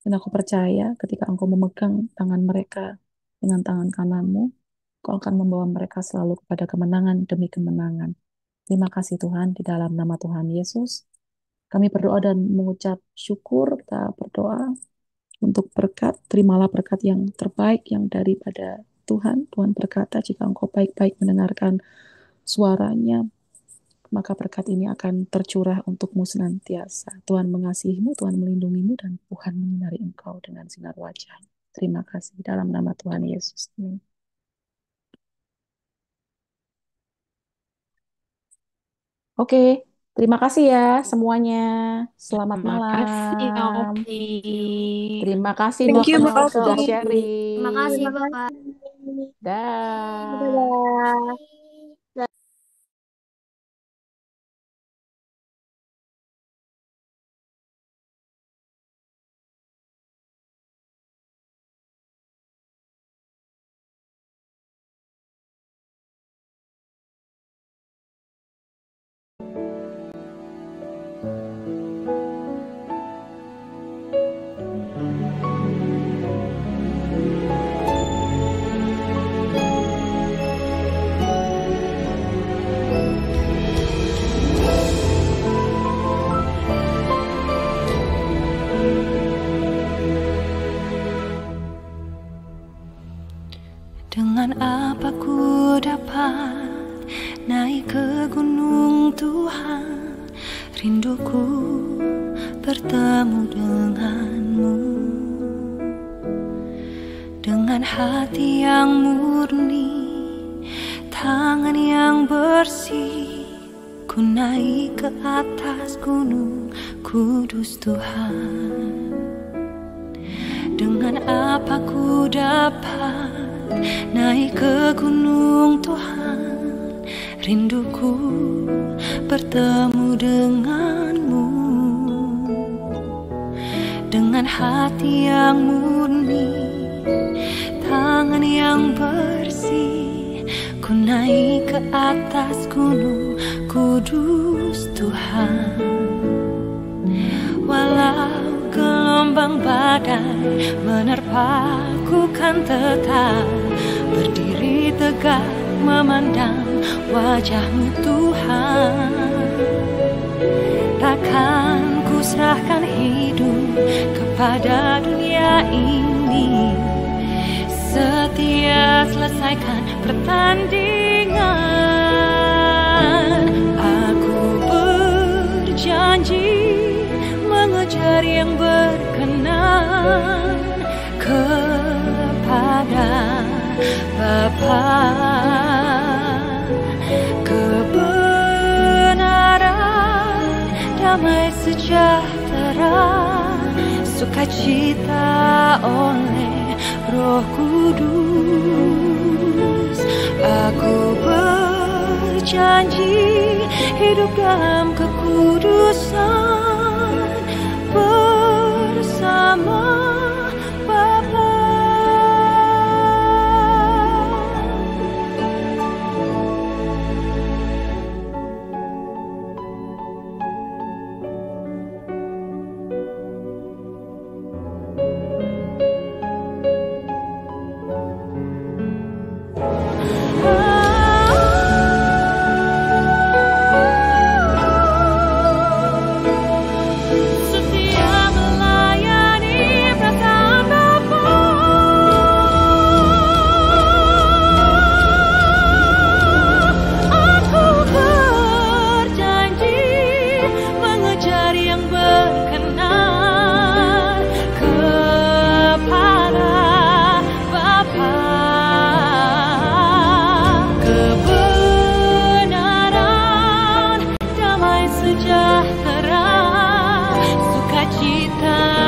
Speaker 1: Dan aku percaya ketika Engkau memegang tangan mereka dengan tangan kanan-Mu, Engkau akan membawa mereka selalu kepada kemenangan demi kemenangan. Terima kasih Tuhan, di dalam nama Tuhan Yesus. Kami berdoa dan mengucap syukur, kita berdoa untuk berkat, terimalah berkat yang terbaik yang daripada Tuhan. Tuhan berkata, jika engkau baik-baik mendengarkan suaranya, maka berkat ini akan tercurah untukmu senantiasa. Tuhan mengasihimu, Tuhan melindungimu, dan Tuhan menyinari engkau dengan sinar wajah. Terima kasih dalam nama Tuhan Yesus. Amin. Oke, terima kasih ya semuanya. Selamat
Speaker 7: Terima kasih, Kak
Speaker 1: malam.
Speaker 7: Opi.
Speaker 1: Terima kasih
Speaker 5: Thank you,
Speaker 1: dokter
Speaker 5: Mbak
Speaker 1: sudah
Speaker 5: Opi.
Speaker 1: sharing.
Speaker 6: Terima kasih, Bapak.
Speaker 1: Dah.
Speaker 2: Dadah.
Speaker 8: Dengan apa ku dapat naik ke gunung Tuhan, rinduku bertemu denganmu. Dengan Dengan hati yang murni, tangan yang bersih, ku naik ke atas gunung kudus Tuhan. Dengan apa ku dapat naik ke gunung Tuhan? Rinduku bertemu denganmu. Dengan hati yang murni, tangan yang bersih, ku naik ke atas gunung kudus Tuhan. Walau gelombang badai menerpaku, kan tetap berdiri tegak memandang wajah-Mu Tuhan. Takkan ku serahkan hidup kepada dunia ini. Setia selesaikan pertandingan. Aku berjanji mengejar yang berkenan kepada Bapa. Kebenaran, damai sejahtera, sukacita oleh Roh Kudus. Aku berjanji hidup dalam kekudusan bersama Bapa. Sejahtera, sukacita